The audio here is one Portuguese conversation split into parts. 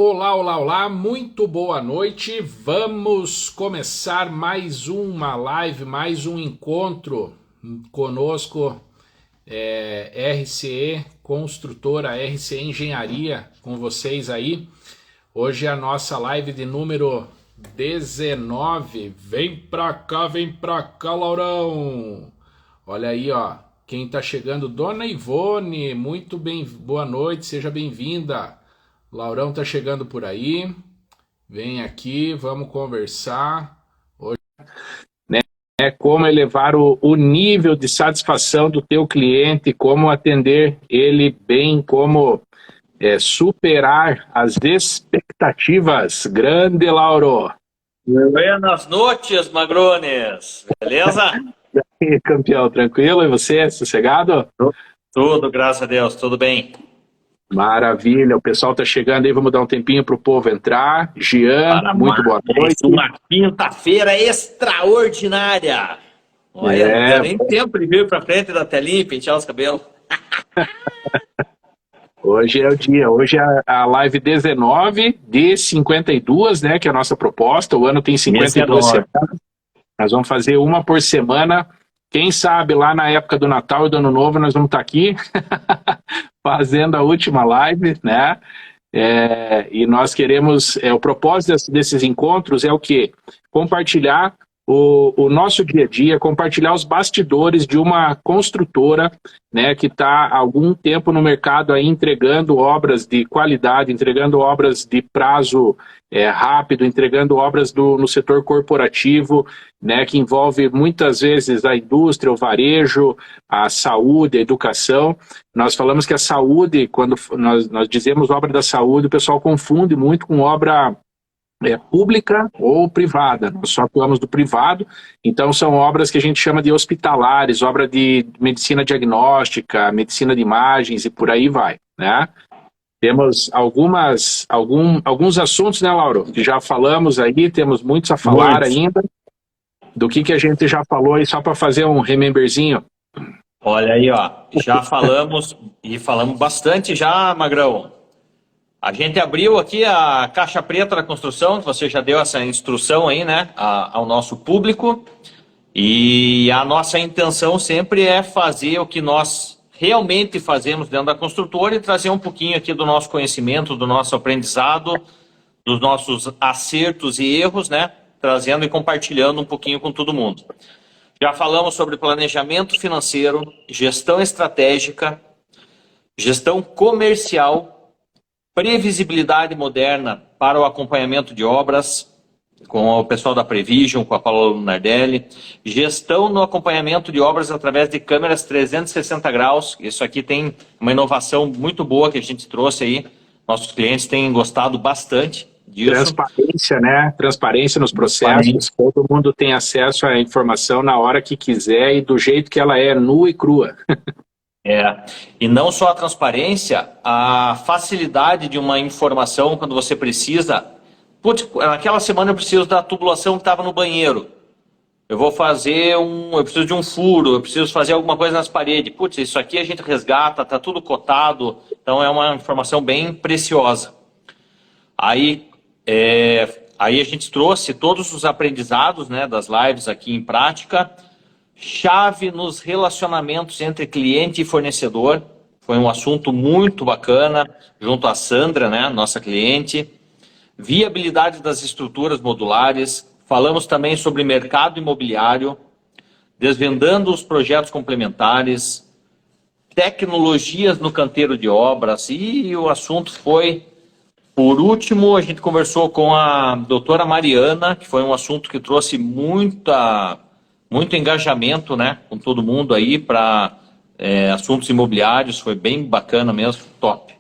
Olá, olá, olá, muito boa noite. Vamos começar mais uma live, mais um encontro conosco, RCE Construtora, RCE Engenharia, com vocês aí. Hoje é a nossa live de número 19. Vem pra cá, Laurão. Olha aí, ó, quem tá chegando, Dona Ivone, muito bem, boa noite, seja bem-vinda. Laurão tá chegando por aí. Vem aqui, vamos conversar. Hoje, né, como elevar o nível de satisfação do teu cliente, como atender ele bem, como superar as expectativas. Grande, Lauro. Buenas noches, Magrones. Beleza? E aí, campeão, tranquilo? E você, sossegado? Tudo, graças a Deus, tudo bem. Maravilha, o pessoal tá chegando aí, vamos dar um tempinho pro povo entrar. Jean, Para muito boa mais noite. uma quinta-feira extraordinária. Olha, não deu nem tempo de vir para frente da telinha e pentear os cabelos. Hoje é o dia, hoje é a live 19 de 52, né, que é a nossa proposta. O ano tem 52 semanas. Nós vamos fazer uma por semana. Quem sabe lá na época do Natal e do Ano Novo nós vamos estar aqui fazendo a última live, né? E nós queremos, o propósito desses encontros é o quê? Compartilhar o nosso dia a dia, compartilhar os bastidores de uma construtora, né, que está há algum tempo no mercado aí entregando obras de qualidade, entregando obras de prazo rápido, entregando obras no setor corporativo, né, que envolve muitas vezes a indústria, o varejo, a saúde, a educação. Nós falamos que a saúde, quando nós dizemos obra da saúde, o pessoal confunde muito com obra pública ou privada. Nós só atuamos do privado, então são obras que a gente chama de hospitalares, obra de medicina diagnóstica, medicina de imagens e por aí vai, né? Temos alguns assuntos, né, Lauro, que já falamos aí, temos muitos a falar ainda. Do que a gente já falou aí, só para fazer um rememberzinho. Olha aí, ó, já falamos e falamos bastante já, Magrão. A gente abriu aqui a caixa preta da construção, você já deu essa instrução aí, né, ao nosso público. E a nossa intenção sempre é fazer o que nós realmente fazemos dentro da construtora e trazer um pouquinho aqui do nosso conhecimento, do nosso aprendizado, dos nossos acertos e erros, né, trazendo e compartilhando um pouquinho com todo mundo. Já falamos sobre planejamento financeiro, gestão estratégica, gestão comercial, previsibilidade moderna para o acompanhamento de obras, com o pessoal da Prevision, com a Paula Lunardelli, gestão no acompanhamento de obras através de câmeras 360 graus, isso aqui tem uma inovação muito boa que a gente trouxe aí, nossos clientes têm gostado bastante disso. Transparência, né? Transparência nos processos, todo mundo tem acesso à informação na hora que quiser e do jeito que ela é, nua e crua. E não só a transparência, a facilidade de uma informação quando você precisa. Putz, naquela semana eu preciso da tubulação que estava no banheiro. Eu preciso de um furo, eu preciso fazer alguma coisa nas paredes. Putz, isso aqui a gente resgata, tá tudo cotado, então é uma informação bem preciosa. Aí a gente trouxe todos os aprendizados, né, das lives aqui em prática. Chave nos relacionamentos entre cliente e fornecedor. Foi um assunto muito bacana, junto à Sandra, né, nossa cliente. Viabilidade das estruturas modulares. Falamos também sobre mercado imobiliário, desvendando os projetos complementares, tecnologias no canteiro de obras. E o assunto foi, por último, a gente conversou com a doutora Mariana, que foi um assunto que trouxe muito engajamento, né, com todo mundo aí para assuntos imobiliários. Foi bem bacana mesmo, top.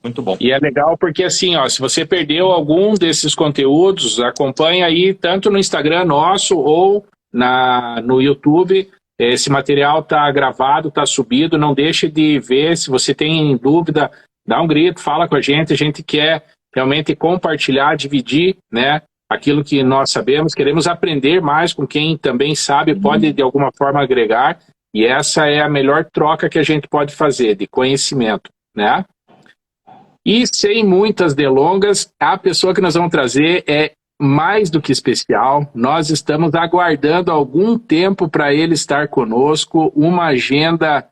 Muito bom. E é legal porque assim, ó, se você perdeu algum desses conteúdos, acompanha aí tanto no Instagram nosso ou no YouTube. Esse material está gravado, está subido, não deixe de ver. Se você tem dúvida, dá um grito, fala com a gente quer realmente compartilhar, dividir, né, aquilo que nós sabemos, queremos aprender mais com quem também sabe, pode de alguma forma agregar, e essa é a melhor troca que a gente pode fazer, de conhecimento, né? E sem muitas delongas, a pessoa que nós vamos trazer é mais do que especial. Nós estamos aguardando algum tempo para ele estar conosco, uma agenda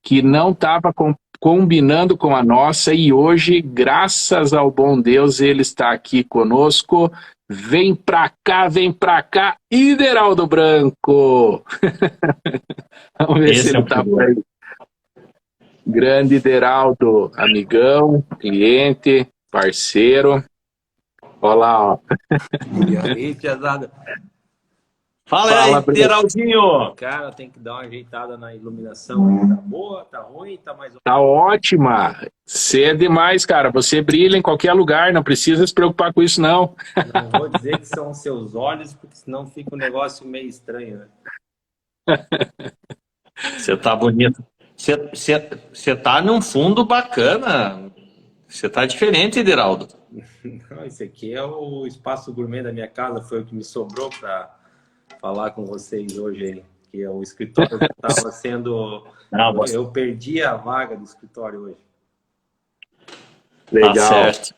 que não estava combinando com a nossa, e hoje, graças ao bom Deus, ele está aqui conosco. Vem pra cá, Ideraldo Branco! Vamos ver se ele está por aí. Grande Ideraldo, amigão, cliente, parceiro. Olha lá, ó. E aí, piazada? Fala aí, Ideraldinho! Cara, tem que dar uma ajeitada na iluminação. Tá boa, tá ruim, tá mais... Tá ótima. Você é demais, cara. Você brilha em qualquer lugar, não precisa se preocupar com isso, não. Não vou dizer que são seus olhos, porque senão fica um negócio meio estranho, né? Você tá bonito. Você tá num fundo bacana. Você tá diferente, Ideraldo. Não, esse aqui é o espaço gourmet da minha casa, foi o que me sobrou para falar com vocês hoje aí, que é o escritório que estava sendo... Eu perdi a vaga do escritório hoje. Legal. Tá certo.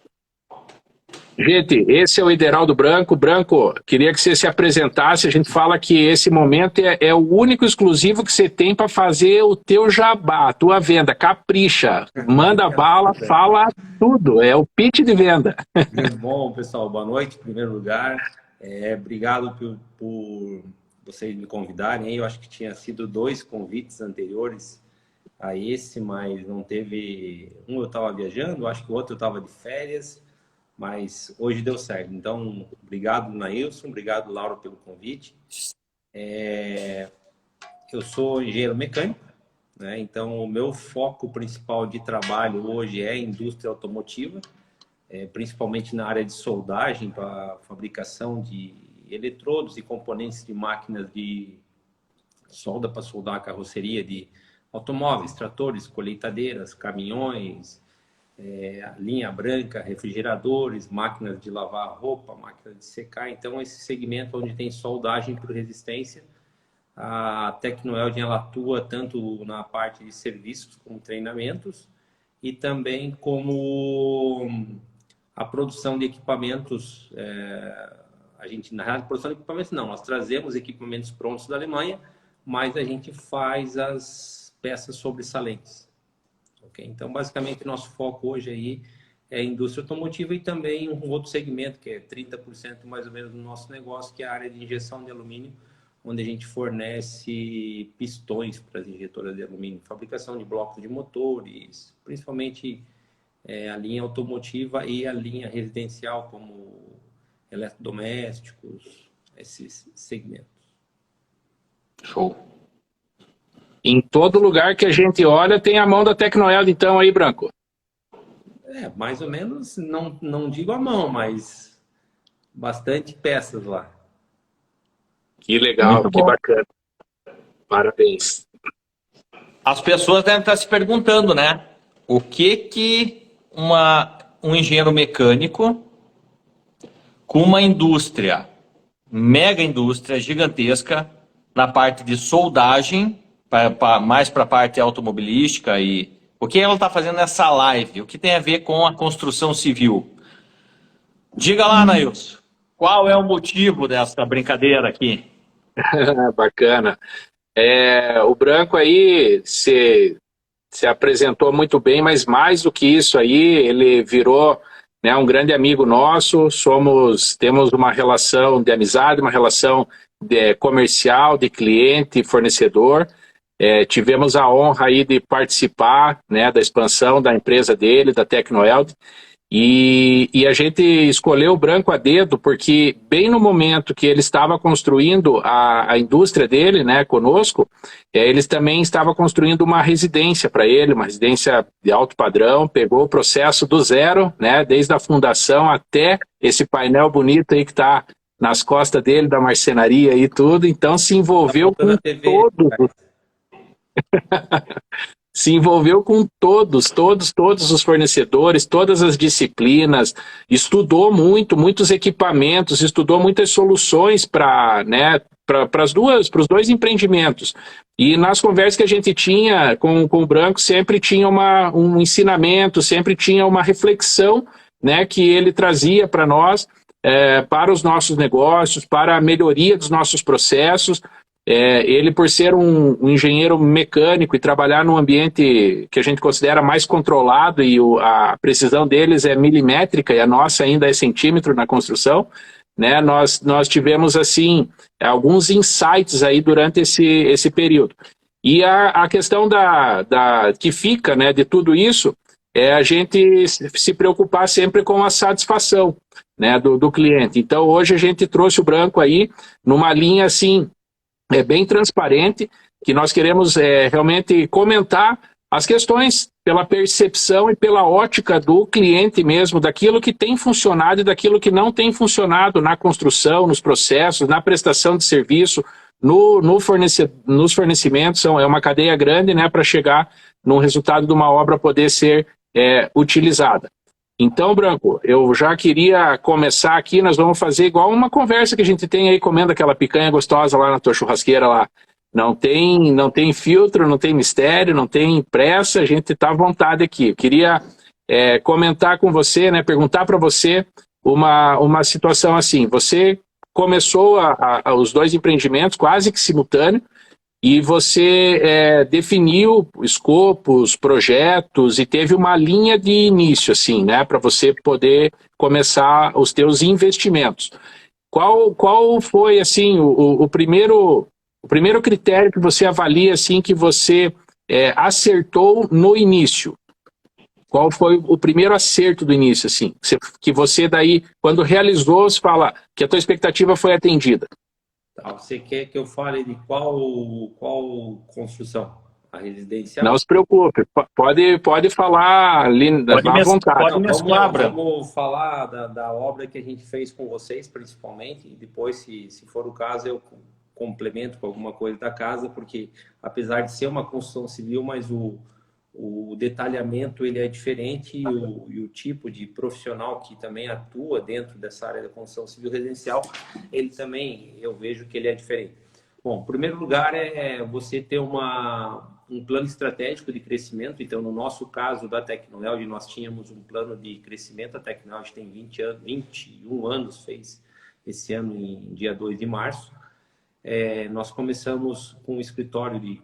Gente, esse é o Ideraldo Branco. Branco, queria que você se apresentasse. A gente fala que esse momento é o único exclusivo que você tem para fazer o teu jabá, a tua venda. Capricha, manda bala, fala tudo. É o pitch de venda. Bom, pessoal, boa noite, em primeiro lugar. Obrigado por vocês me convidarem. Eu acho que tinha sido 2 convites anteriores a esse, mas não teve... Um eu estava viajando, acho que o outro eu estava de férias. Mas hoje deu certo. Então, obrigado, Nailson. Obrigado, Laura, pelo convite. Eu sou engenheiro mecânico, né? Então, o meu foco principal de trabalho hoje é a indústria automotiva, principalmente na área de soldagem para fabricação de eletrodos e componentes de máquinas de solda para soldar a carroceria de automóveis, tratores, colheitadeiras, caminhões, linha branca, refrigeradores, máquinas de lavar roupa, máquinas de secar. Então, esse segmento onde tem soldagem por resistência, a Tecnoeld ela atua tanto na parte de serviços como treinamentos e também como a produção de equipamentos. A gente, na realidade, produção de equipamentos não, nós trazemos equipamentos prontos da Alemanha, mas a gente faz as peças sobressalentes. Então, basicamente, nosso foco hoje aí é a indústria automotiva e também um outro segmento, que é 30% mais ou menos do nosso negócio, que é a área de injeção de alumínio, onde a gente fornece pistões para as injetoras de alumínio, fabricação de blocos de motores, principalmente a linha automotiva e a linha residencial, como eletrodomésticos, esses segmentos. Show. Em todo lugar que a gente olha tem a mão da Tecnoeld, então, aí, Branco? Mais ou menos, não digo a mão, mas bastante peças lá. Que legal, que bacana. Parabéns. As pessoas devem estar se perguntando, né? O que um engenheiro mecânico com uma indústria, mega indústria, gigantesca, na parte de soldagem, mais para a parte automobilística, e o que ela está fazendo nessa live? O que tem a ver com a construção civil? Diga lá, Nailson, qual é o motivo dessa brincadeira aqui? Bacana. O Branco aí se apresentou muito bem, mas mais do que isso aí, ele virou, né, um grande amigo nosso. Temos uma relação de amizade, uma relação comercial, de cliente e fornecedor. Tivemos a honra aí de participar, né, da expansão da empresa dele, da Tecnoeld, e a gente escolheu o Branco a dedo porque bem no momento que ele estava construindo a indústria dele, né, conosco, eles também estavam construindo uma residência para ele, uma residência de alto padrão. Pegou o processo do zero, né, desde a fundação até esse painel bonito aí que está nas costas dele, da marcenaria e tudo. Então se envolveu com todo... se envolveu com todos os fornecedores, todas as disciplinas, estudou muitos equipamentos, estudou muitas soluções para, né, para os dois empreendimentos. E nas conversas que a gente tinha com o Branco, sempre tinha um ensinamento, sempre tinha uma reflexão, né, que ele trazia para nós, para os nossos negócios, para a melhoria dos nossos processos. Ele, por ser um engenheiro mecânico e trabalhar num ambiente que a gente considera mais controlado e a precisão deles é milimétrica e a nossa ainda é centímetro na construção, né, nós tivemos assim alguns insights aí durante esse período. E a questão que fica, né, de tudo isso é a gente se preocupar sempre com a satisfação, né, do cliente. Então hoje a gente trouxe o Branco aí numa linha assim bem transparente, que nós queremos realmente comentar as questões pela percepção e pela ótica do cliente mesmo, daquilo que tem funcionado e daquilo que não tem funcionado na construção, nos processos, na prestação de serviço, nos fornecimentos. É uma cadeia grande, né, para chegar no resultado de uma obra poder ser utilizada. Então, Branco, eu já queria começar aqui, nós vamos fazer igual uma conversa que a gente tem aí, comendo aquela picanha gostosa lá na tua churrasqueira lá. Não tem filtro, não tem mistério, não tem pressa, a gente está à vontade aqui. Eu queria comentar com você, né, perguntar para você uma situação assim. Você começou os dois empreendimentos quase que simultâneo, e você definiu escopos, projetos e teve uma linha de início, assim, né, para você poder começar os teus investimentos. Qual foi, assim, o primeiro critério que você avalia, assim, que você acertou no início? Qual foi o primeiro acerto do início, assim, que você daí, quando realizou, você fala que a tua expectativa foi atendida? Você quer que eu fale de qual construção? A residencial? Não se preocupe, pode falar ali à vontade. Pode mesclar, vamos falar da obra que a gente fez com vocês, principalmente, e depois, se for o caso, eu complemento com alguma coisa da casa, porque apesar de ser uma construção civil, mas o detalhamento ele é diferente e o tipo de profissional que também atua dentro dessa área da construção civil residencial, ele também, eu vejo que ele é diferente. Bom, em primeiro lugar é você ter um plano estratégico de crescimento. Então, no nosso caso da Tecnoeld, nós tínhamos um plano de crescimento. A Tecnoeld tem 21 anos, fez esse ano em dia 2 de março. Nós começamos com um escritório de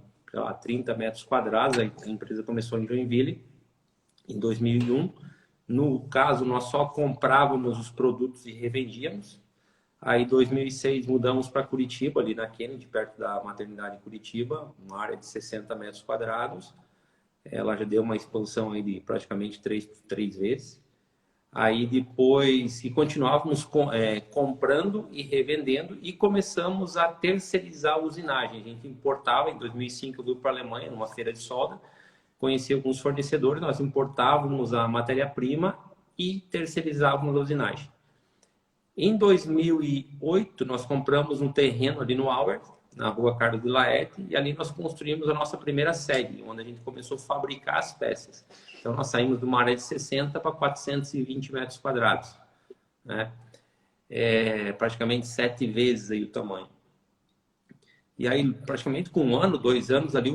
30 metros quadrados, a empresa começou em Joinville, em 2001. No caso, nós só comprávamos os produtos e revendíamos. Aí, em 2006, mudamos para Curitiba, ali na Kennedy, perto da maternidade de Curitiba, uma área de 60 metros quadrados. Ela já deu uma expansão aí de praticamente três vezes. Aí depois, e continuávamos comprando e revendendo, e começamos a terceirizar a usinagem. A gente importava, em 2005 eu fui para a Alemanha, numa feira de solda, conheci alguns fornecedores, nós importávamos a matéria-prima e terceirizávamos a usinagem. Em 2008, nós compramos um terreno ali no Auer, na rua Carlos de Laerte, e ali nós construímos a nossa primeira sede, onde a gente começou a fabricar as peças. Então, nós saímos de uma área de 60 para 420 metros quadrados, né? Praticamente 7 vezes aí o tamanho. E aí, praticamente com 1 ano, 2 anos ali,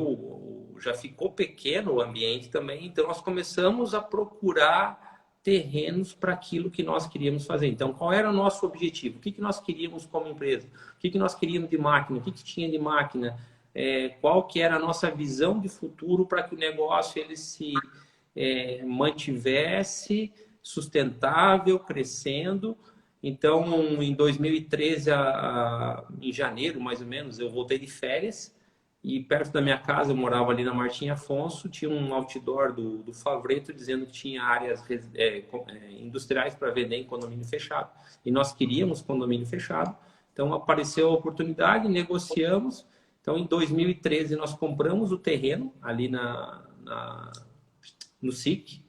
já ficou pequeno o ambiente também. Então, nós começamos a procurar terrenos para aquilo que nós queríamos fazer. Então, qual era o nosso objetivo? O que nós queríamos como empresa? O que nós queríamos de máquina? O que tinha de máquina? Qual que era a nossa visão de futuro para que o negócio ele se mantivesse sustentável, crescendo. Então, em 2013, em janeiro, mais ou menos, eu voltei de férias e perto da minha casa, eu morava ali na Martim Afonso, tinha um outdoor do Favreto dizendo que tinha áreas industriais para vender em condomínio fechado. E nós queríamos condomínio fechado. Então, apareceu a oportunidade, negociamos. Então, em 2013, nós compramos o terreno ali no SIC.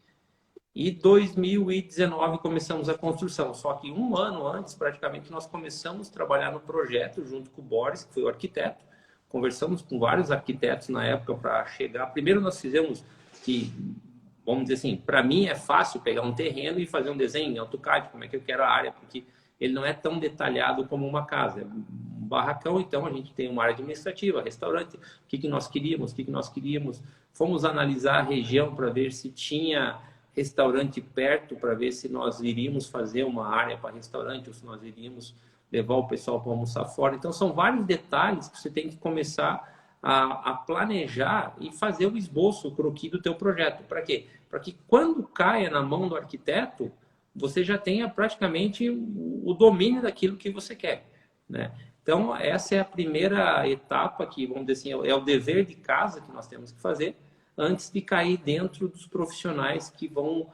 E 2019 começamos a construção. Só que 1 ano antes, praticamente, nós começamos a trabalhar no projeto junto com o Boris, que foi o arquiteto. conversamos com vários arquitetos na época para chegar. Primeiro nós fizemos que, vamos dizer assim, para mim é fácil pegar um terreno e fazer um desenho em AutoCAD, como é que eu quero a área, porque ele não é tão detalhado como uma casa. É um barracão, então a gente tem uma área administrativa, restaurante, o que nós queríamos, Fomos analisar a região para ver se tinha restaurante perto, para ver se nós iríamos fazer uma área para restaurante ou se nós iríamos levar o pessoal para almoçar fora. Então, são vários detalhes que você tem que começar a planejar e fazer o esboço, o croquis do teu projeto. Para quê? Para que quando caia na mão do arquiteto, você já tenha praticamente o domínio daquilo que você quer, né? Então, essa é a primeira etapa que, vamos dizer assim, é o dever de casa que nós temos que fazer antes de cair dentro dos profissionais que vão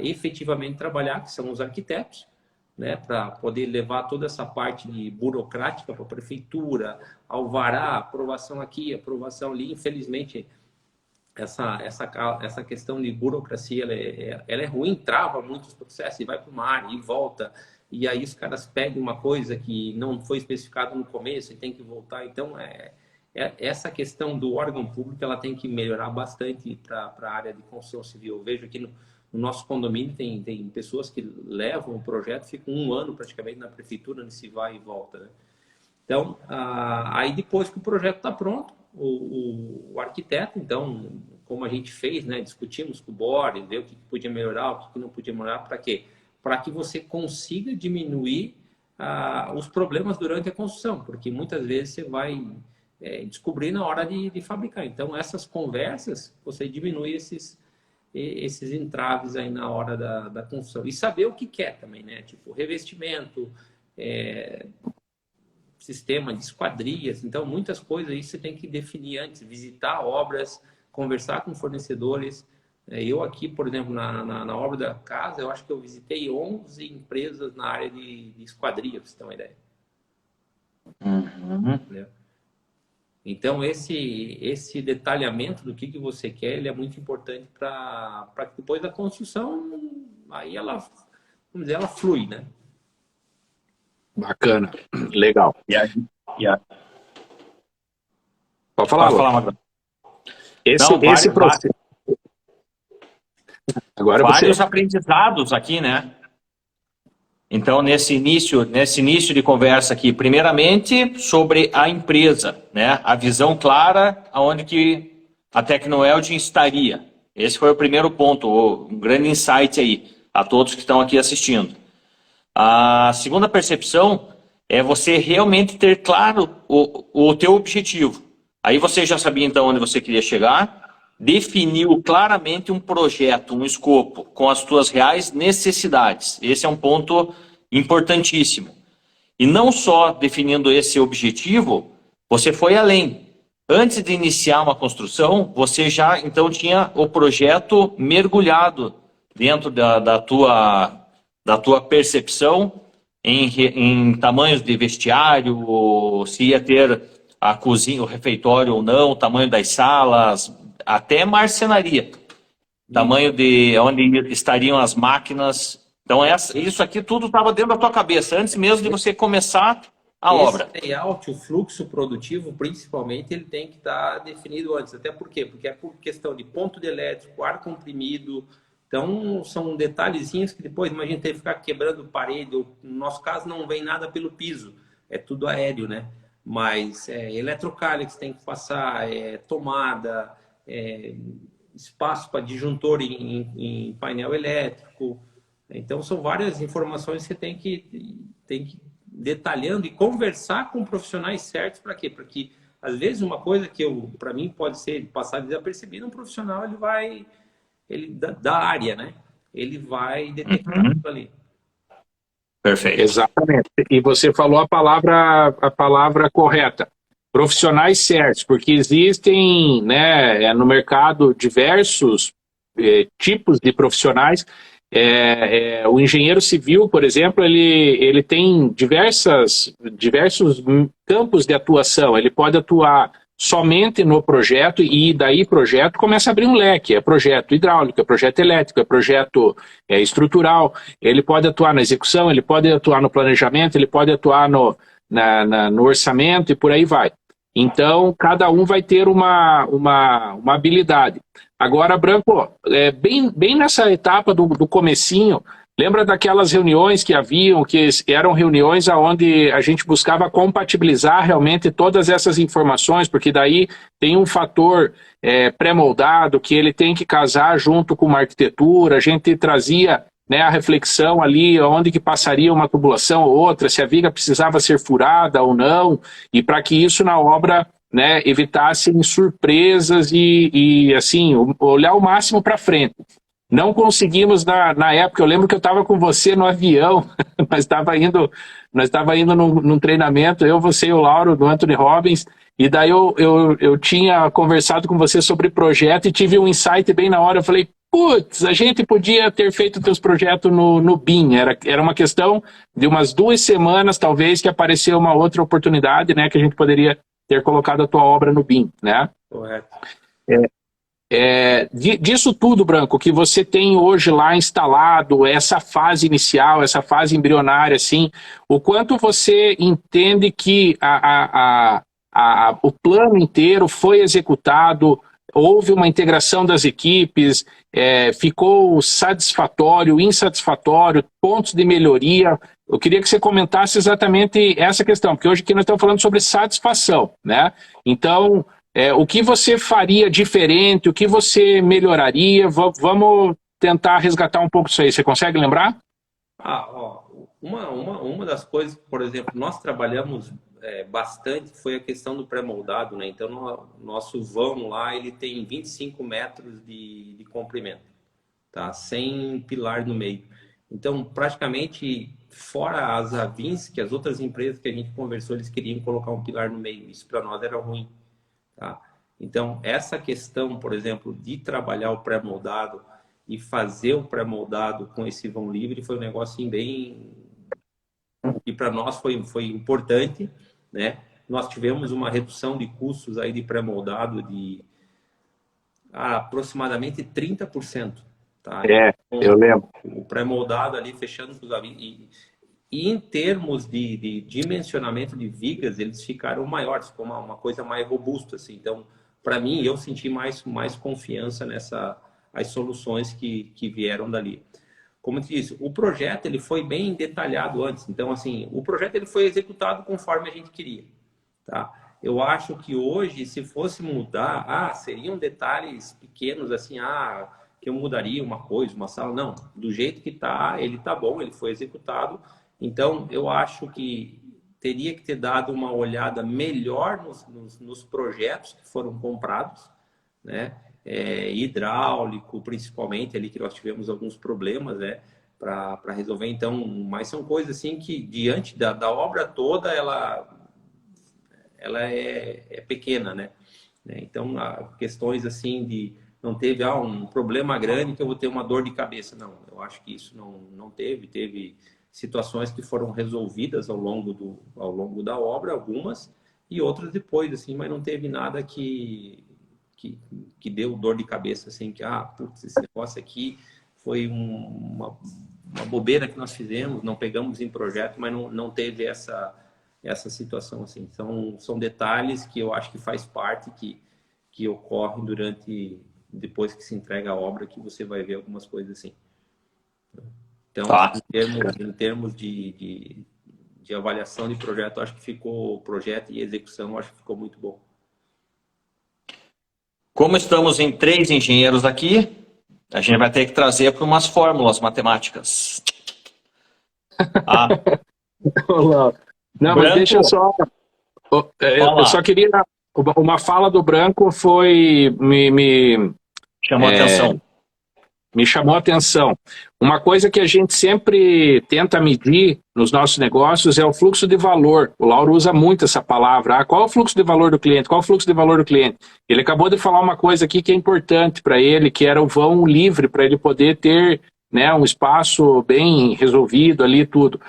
efetivamente trabalhar, que são os arquitetos, né, para poder levar toda essa parte de burocrática para a prefeitura, alvará, aprovação aqui, aprovação ali. Infelizmente, essa questão de burocracia ela é ruim, trava muitos processos e vai para uma área e volta. E aí os caras pedem uma coisa que não foi especificado no começo e tem que voltar. Então, essa questão do órgão público ela tem que melhorar bastante para a área de construção civil. Eu vejo aqui no nosso condomínio tem pessoas que levam o projeto, ficam um ano praticamente na prefeitura, nesse vai e volta, né? Então, aí depois que o projeto está pronto, o arquiteto, então, como a gente fez, né, discutimos com o board, ver o que podia melhorar, o que não podia melhorar, para quê? Para que você consiga diminuir os problemas durante a construção, porque muitas vezes você vai descobrir na hora de fabricar. Então, essas conversas, você diminui esses entraves aí na hora da construção. E saber o que quer também, né? Tipo, revestimento, sistema de esquadrias. Então, muitas coisas aí você tem que definir antes, visitar obras, conversar com fornecedores. Eu aqui, por exemplo, na obra da casa, eu acho que eu visitei 11 empresas na área de esquadria, para você ter uma ideia. Uhum. Então, esse detalhamento do que você quer, ele é muito importante para que depois da construção, aí ela, vamos dizer, ela flui, né? Bacana, legal. Pode falar, Magro. Esse processo. Agora vários aprendizados aqui, né? Então, nesse início de conversa aqui, primeiramente sobre a empresa, né? A visão clara aonde que a Tecnoeld estaria. Esse foi o primeiro ponto, um grande insight aí a todos que estão aqui assistindo. A segunda percepção é você realmente ter claro o teu objetivo. Aí você já sabia então onde você queria chegar, definiu claramente um projeto, um escopo, com as tuas reais necessidades. Esse é um ponto importantíssimo. E não só definindo esse objetivo, você foi além. Antes de iniciar uma construção, você já então tinha o projeto mergulhado dentro da tua percepção em tamanhos de vestiário, se ia ter a cozinha, o refeitório ou não, o tamanho das salas, até marcenaria, tamanho de onde estariam as máquinas. Então, isso aqui tudo estava dentro da tua cabeça, antes mesmo de você começar a obra. Esse layout, o fluxo produtivo, principalmente, ele tem que estar definido antes. Até por quê? Porque é por questão de ponto de elétrico, ar comprimido. Então, são detalhezinhos que depois, imagina ter que ficar quebrando parede. Ou, no nosso caso, não vem nada pelo piso. É tudo aéreo, né? Mas eletrocálex tem que passar, tomada, espaço para disjuntor em painel elétrico. Então, são várias informações que você tem que detalhando e conversar com profissionais certos. Para quê? Porque, às vezes, uma coisa que para mim pode ser passar desapercebido, um profissional da área, né? Ele vai detectar isso ali. Perfeito. Exatamente. E você falou a palavra correta. Profissionais certos, porque existem, né, no mercado diversos tipos de profissionais. O engenheiro civil, por exemplo, ele tem diversos campos de atuação. Ele pode atuar somente no projeto e daí projeto começa a abrir um leque. É projeto hidráulico, é projeto elétrico, é projeto estrutural. Ele pode atuar na execução, ele pode atuar no planejamento, ele pode atuar no orçamento e por aí vai. Então, cada um vai ter uma habilidade. Agora, Branco, bem nessa etapa do comecinho, lembra daquelas reuniões que haviam, que eram reuniões onde a gente buscava compatibilizar realmente todas essas informações, porque daí tem um fator pré-moldado que ele tem que casar junto com uma arquitetura, a gente trazia, né, a reflexão ali, onde que passaria uma tubulação ou outra, se a viga precisava ser furada ou não, e para que isso na obra, né, evitasse surpresas e assim, olhar o máximo para frente. Não conseguimos na época, eu lembro que eu estava com você no avião, nós estava indo num treinamento, eu, você e o Lauro, do Anthony Robbins, e daí eu tinha conversado com você sobre projeto e tive um insight bem na hora, eu falei, putz, a gente podia ter feito teus projetos no BIM, era uma questão de umas 2 semanas, talvez, que apareceu uma outra oportunidade, né, que a gente poderia ter colocado a tua obra no BIM, né? Correto. Disso tudo, Branco, que você tem hoje lá instalado, essa fase inicial, essa fase embrionária, assim, o quanto você entende que o plano inteiro foi executado, houve uma integração das equipes, ficou satisfatório, insatisfatório, pontos de melhoria? Eu queria que você comentasse exatamente essa questão, porque hoje aqui nós estamos falando sobre satisfação, né? Então, o que você faria diferente, o que você melhoraria? Vamos tentar resgatar um pouco disso aí. Você consegue lembrar? Uma das coisas, por exemplo, nós trabalhamos bastante foi a questão do pré-moldado, né? Então, nosso vão lá, ele tem 25 metros de comprimento, tá? Sem pilar no meio. Então, praticamente, fora as Avins, que as outras empresas que a gente conversou, eles queriam colocar um pilar no meio. Isso para nós era ruim. Tá? Então, essa questão, por exemplo, de trabalhar o pré-moldado e fazer o pré-moldado com esse vão livre foi um negócio assim, bem... E para nós foi importante, né? Nós tivemos uma redução de custos aí de pré-moldado de aproximadamente 30%. Tá? Eu lembro. O pré-moldado ali fechando os avisos. E em termos de dimensionamento de vigas, eles ficaram maiores, ficou uma coisa mais robusta. Assim. Então, para mim, eu senti mais confiança as soluções que vieram dali. Como eu te disse, o projeto ele foi bem detalhado antes. Então, assim, o projeto ele foi executado conforme a gente queria. Tá? Eu acho que hoje, se fosse mudar, seriam detalhes pequenos, assim, que eu mudaria uma coisa, uma sala. Não, do jeito que está, ele está bom, ele foi executado. Então, eu acho que teria que ter dado uma olhada melhor nos projetos que foram comprados, né? Hidráulico, principalmente, ali que nós tivemos alguns problemas, né? Para resolver. Então, mas são coisas assim que, diante da obra toda, ela é pequena, né? Então, questões assim de não teve um problema grande que eu vou ter uma dor de cabeça. Não, eu acho que isso não teve situações que foram resolvidas ao longo da obra, algumas, e outras depois, assim, mas não teve nada que deu dor de cabeça, assim, que, putz, esse negócio aqui foi uma bobeira que nós fizemos, não pegamos em projeto, mas não teve essa situação, assim. São detalhes que eu acho que faz parte, que ocorrem depois que se entrega a obra, que você vai ver algumas coisas assim. Então, em termos de avaliação de projeto, acho que ficou projeto e execução, acho que ficou muito bom. Como estamos em 3 engenheiros aqui, a gente vai ter que trazer para umas fórmulas matemáticas. Não, mas deixa só... Eu só queria... Uma fala do Branco foi... Chamou a atenção. Me chamou a atenção. Uma coisa que a gente sempre tenta medir nos nossos negócios é o fluxo de valor. O Lauro usa muito essa palavra. Qual é o fluxo de valor do cliente? Qual é o fluxo de valor do cliente? Ele acabou de falar uma coisa aqui que é importante para ele, que era o vão livre, para ele poder ter, né, um espaço bem resolvido ali, tudo.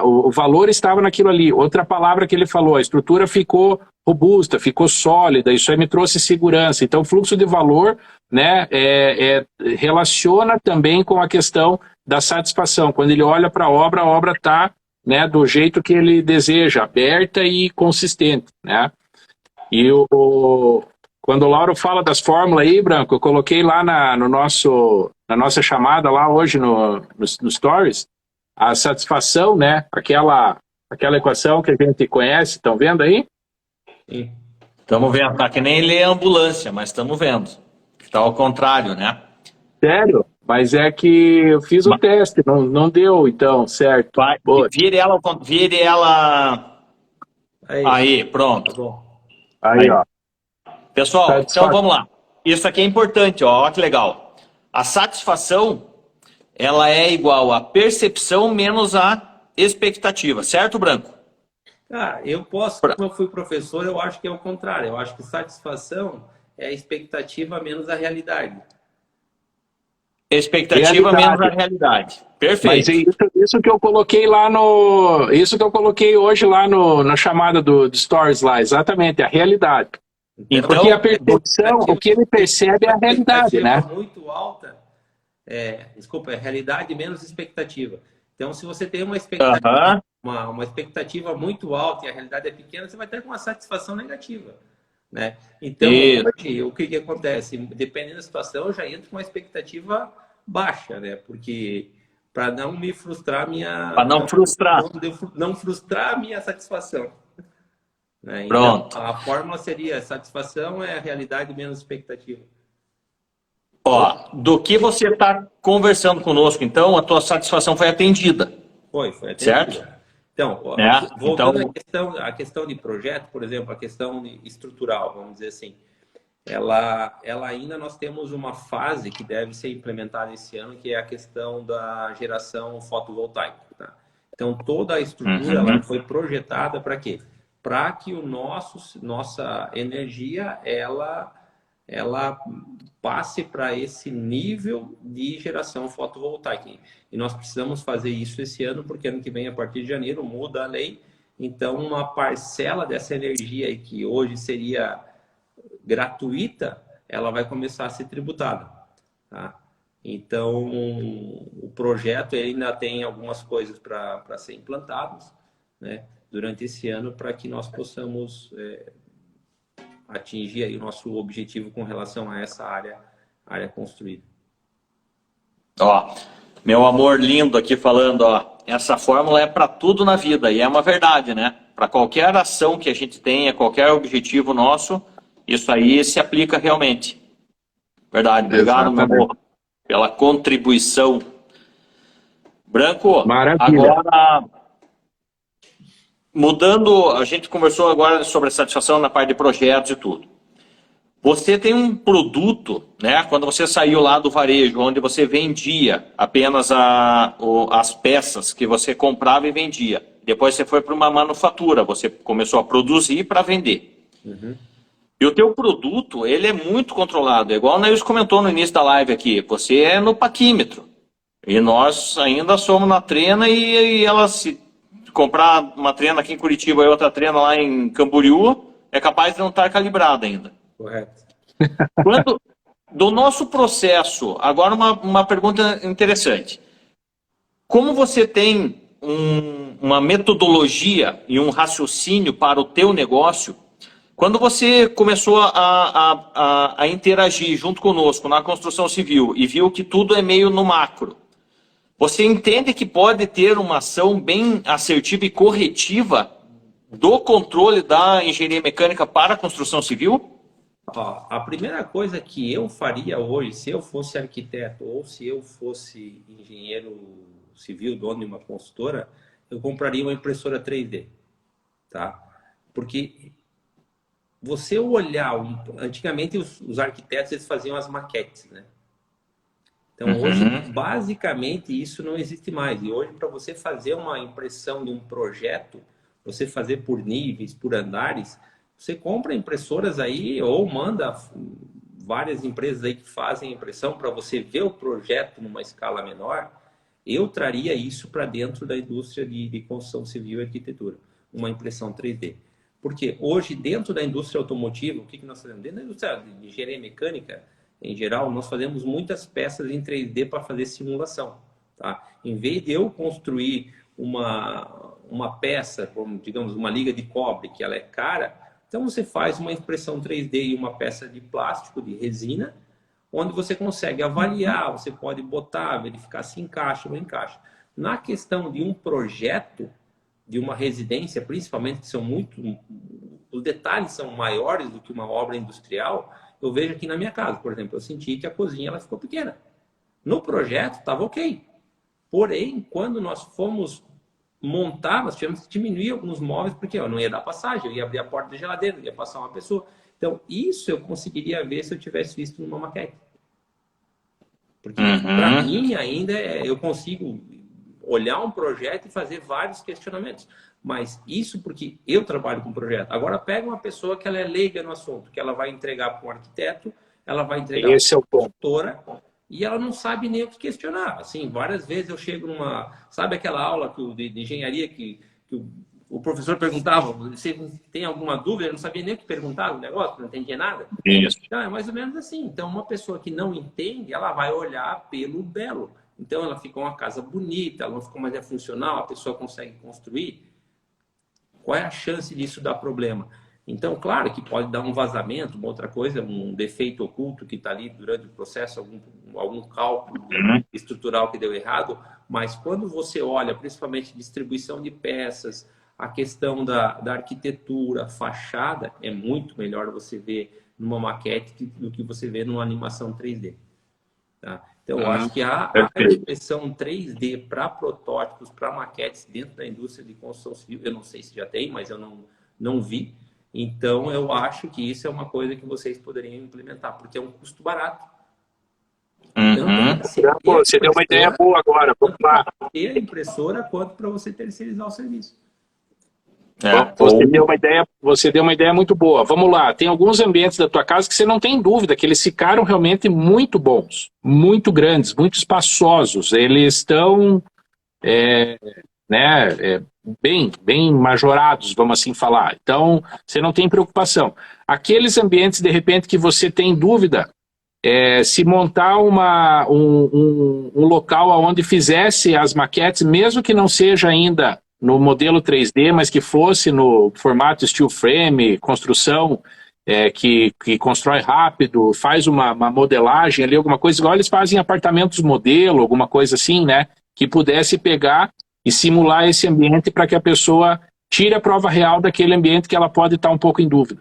O valor estava naquilo ali. Outra palavra que ele falou, a estrutura ficou robusta, ficou sólida, isso aí me trouxe segurança. Então, o fluxo de valor, né, relaciona também com a questão da satisfação. Quando ele olha para a obra está, né, do jeito que ele deseja, aberta e consistente, né? E quando o Lauro fala das fórmulas aí, Branco, eu coloquei lá no na nossa chamada lá hoje no Stories, a satisfação, né? Aquela equação que a gente conhece, estão vendo aí? Sim. Estamos vendo, tá que nem ler ambulância, mas estamos vendo. Está ao contrário, né? Sério? Mas é que eu fiz o teste, não deu, então, certo. Vai, Boa. vire ela. Aí, Tá pronto. bom. Aí, ó. Pessoal, então Satisfação. vamos lá. Isso aqui é importante, ó, olha que legal. A satisfação, ela é igual a percepção menos a expectativa, certo, Branco? Eu posso, como eu fui professor, eu acho que é o contrário. Eu acho que satisfação é a expectativa menos a realidade. Expectativa menos a realidade. Mas Perfeito. isso que eu coloquei lá Isso que eu coloquei hoje lá na chamada do Stories lá, exatamente, a realidade. Então, porque a percepção, o que ele percebe é a realidade, né? Muito alta, desculpa, é realidade menos expectativa. Então, se você tem uma expectativa, uma expectativa muito alta e a realidade é pequena, você vai ter uma satisfação negativa, né? Então, hoje, o que acontece? Dependendo da situação, eu já entro com uma expectativa baixa, né? Porque para não me frustrar para não frustrar. não frustrar a minha satisfação. Né? Pronto. Então, a fórmula seria: satisfação é a realidade menos expectativa. Ó, do que você está conversando conosco, então, a tua satisfação foi atendida. Foi atendida. Certo? Então, voltando à questão de projeto, por exemplo, a questão estrutural, vamos dizer assim, ela ainda nós temos uma fase que deve ser implementada esse ano, que é a questão da geração fotovoltaica. Tá? Então, toda a estrutura ela foi projetada para quê? Para que nossa energia ela passe para esse nível de geração fotovoltaica. E nós precisamos fazer isso esse ano, porque ano que vem, a partir de janeiro, muda a lei. Então, uma parcela dessa energia aí, que hoje seria gratuita, ela vai começar a ser tributada. Tá? Então, o projeto ainda tem algumas coisas para ser implantadas, né, durante esse ano, para que nós possamos atingir aí o nosso objetivo com relação a essa área construída. Ó, meu amor lindo aqui falando, ó, essa fórmula é para tudo na vida, e é uma verdade, né? Para qualquer ação que a gente tenha, qualquer objetivo nosso, isso aí se aplica realmente. Verdade. Obrigado, meu amor, pela contribuição. Branco, Maravilha. Agora, mudando, a gente conversou agora sobre a satisfação na parte de projetos e tudo. Você tem um produto, né? Quando você saiu lá do varejo, onde você vendia apenas as peças que você comprava e vendia. Depois você foi para uma manufatura, você começou a produzir para vender. E o teu produto, ele é muito controlado. É igual o Neils comentou no início da live aqui. Você é no paquímetro. E nós ainda somos na trena e ela se comprar uma trena aqui em Curitiba e outra trena lá em Camboriú, é capaz de não estar calibrada ainda. Correto. Do nosso processo, agora uma pergunta interessante. Como você tem uma metodologia e um raciocínio para o teu negócio, quando você começou a interagir junto conosco na construção civil e viu que tudo é meio no macro, você entende que pode ter uma ação bem assertiva e corretiva do controle da engenharia mecânica para a construção civil? A primeira coisa que eu faria hoje, se eu fosse arquiteto ou se eu fosse engenheiro civil, dono de uma consultora, eu compraria uma impressora 3D. Tá? Porque você olhar... Antigamente, os arquitetos eles faziam as maquetes, né? Então, hoje, basicamente, isso não existe mais. E hoje, para você fazer uma impressão de um projeto, você fazer por níveis, por andares, você compra impressoras aí ou manda várias empresas aí que fazem impressão para você ver o projeto numa escala menor. Eu traria isso para dentro da indústria de construção civil e arquitetura, uma impressão 3D. Porque hoje, dentro da indústria automotiva, o que nós fazemos? Dentro da indústria de engenharia mecânica, em geral, nós fazemos muitas peças em 3D para fazer simulação. Tá? Em vez de eu construir uma peça, como, digamos, uma liga de cobre, que ela é cara, Então você faz uma impressão 3D em uma peça de plástico, de resina, onde você consegue avaliar, você pode botar, verificar se encaixa ou não encaixa. Na questão de um projeto, de uma residência, principalmente, que são os detalhes são maiores do que uma obra industrial, eu vejo aqui na minha casa, por exemplo, eu senti que a cozinha ela ficou pequena. No projeto estava ok. Porém, quando nós fomos montar, nós tivemos que diminuir alguns móveis, porque não ia dar passagem, eu ia abrir a porta da geladeira, ia passar uma pessoa. Então, isso eu conseguiria ver se eu tivesse visto numa maquete. Porque, para mim, ainda eu consigo olhar um projeto e fazer vários questionamentos. Mas isso porque eu trabalho com projeto. Agora, pega uma pessoa que ela é leiga no assunto, que ela vai entregar para um arquiteto, ela vai entregar para uma consultora, e ela não sabe nem o que questionar. Assim, várias vezes eu chego numa... Sabe aquela aula de engenharia que o professor perguntava, você tem alguma dúvida? Eu não sabia nem o que perguntar no negócio, não entendia nada. Isso. Então, é mais ou menos assim. Então, uma pessoa que não entende, ela vai olhar pelo belo. Então, ela fica uma casa bonita, ela não fica mais funcional, a pessoa consegue construir. Qual é a chance disso dar problema? Então, claro que pode dar um vazamento, uma outra coisa, um defeito oculto que está ali durante o processo, algum cálculo estrutural que deu errado, mas quando você olha, principalmente distribuição de peças, a questão da arquitetura, fachada, é muito melhor você ver numa maquete do que você vê numa animação 3D. Tá? Então, eu acho que a impressão 3D para protótipos, para maquetes dentro da indústria de construção civil, eu não sei se já tem, mas eu não vi. Então, eu acho que isso é uma coisa que vocês poderiam implementar, porque é um custo barato. Você deu uma ideia boa agora. Vamos lá. Ter a impressora quanto para você terceirizar o serviço. Você deu uma ideia muito boa. Vamos lá, tem alguns ambientes da tua casa que você não tem dúvida que eles ficaram realmente muito bons, muito grandes, muito espaçosos. Eles estão bem majorados, vamos assim falar. Então, você não tem preocupação. Aqueles ambientes, de repente, que você tem dúvida, se montar um local onde fizesse as maquetes, mesmo que não seja ainda no modelo 3D, mas que fosse no formato steel frame, construção que constrói rápido, faz uma modelagem ali, alguma coisa, igual eles fazem apartamentos modelo, alguma coisa assim, né? Que pudesse pegar e simular esse ambiente para que a pessoa tire a prova real daquele ambiente que ela pode estar um pouco em dúvida.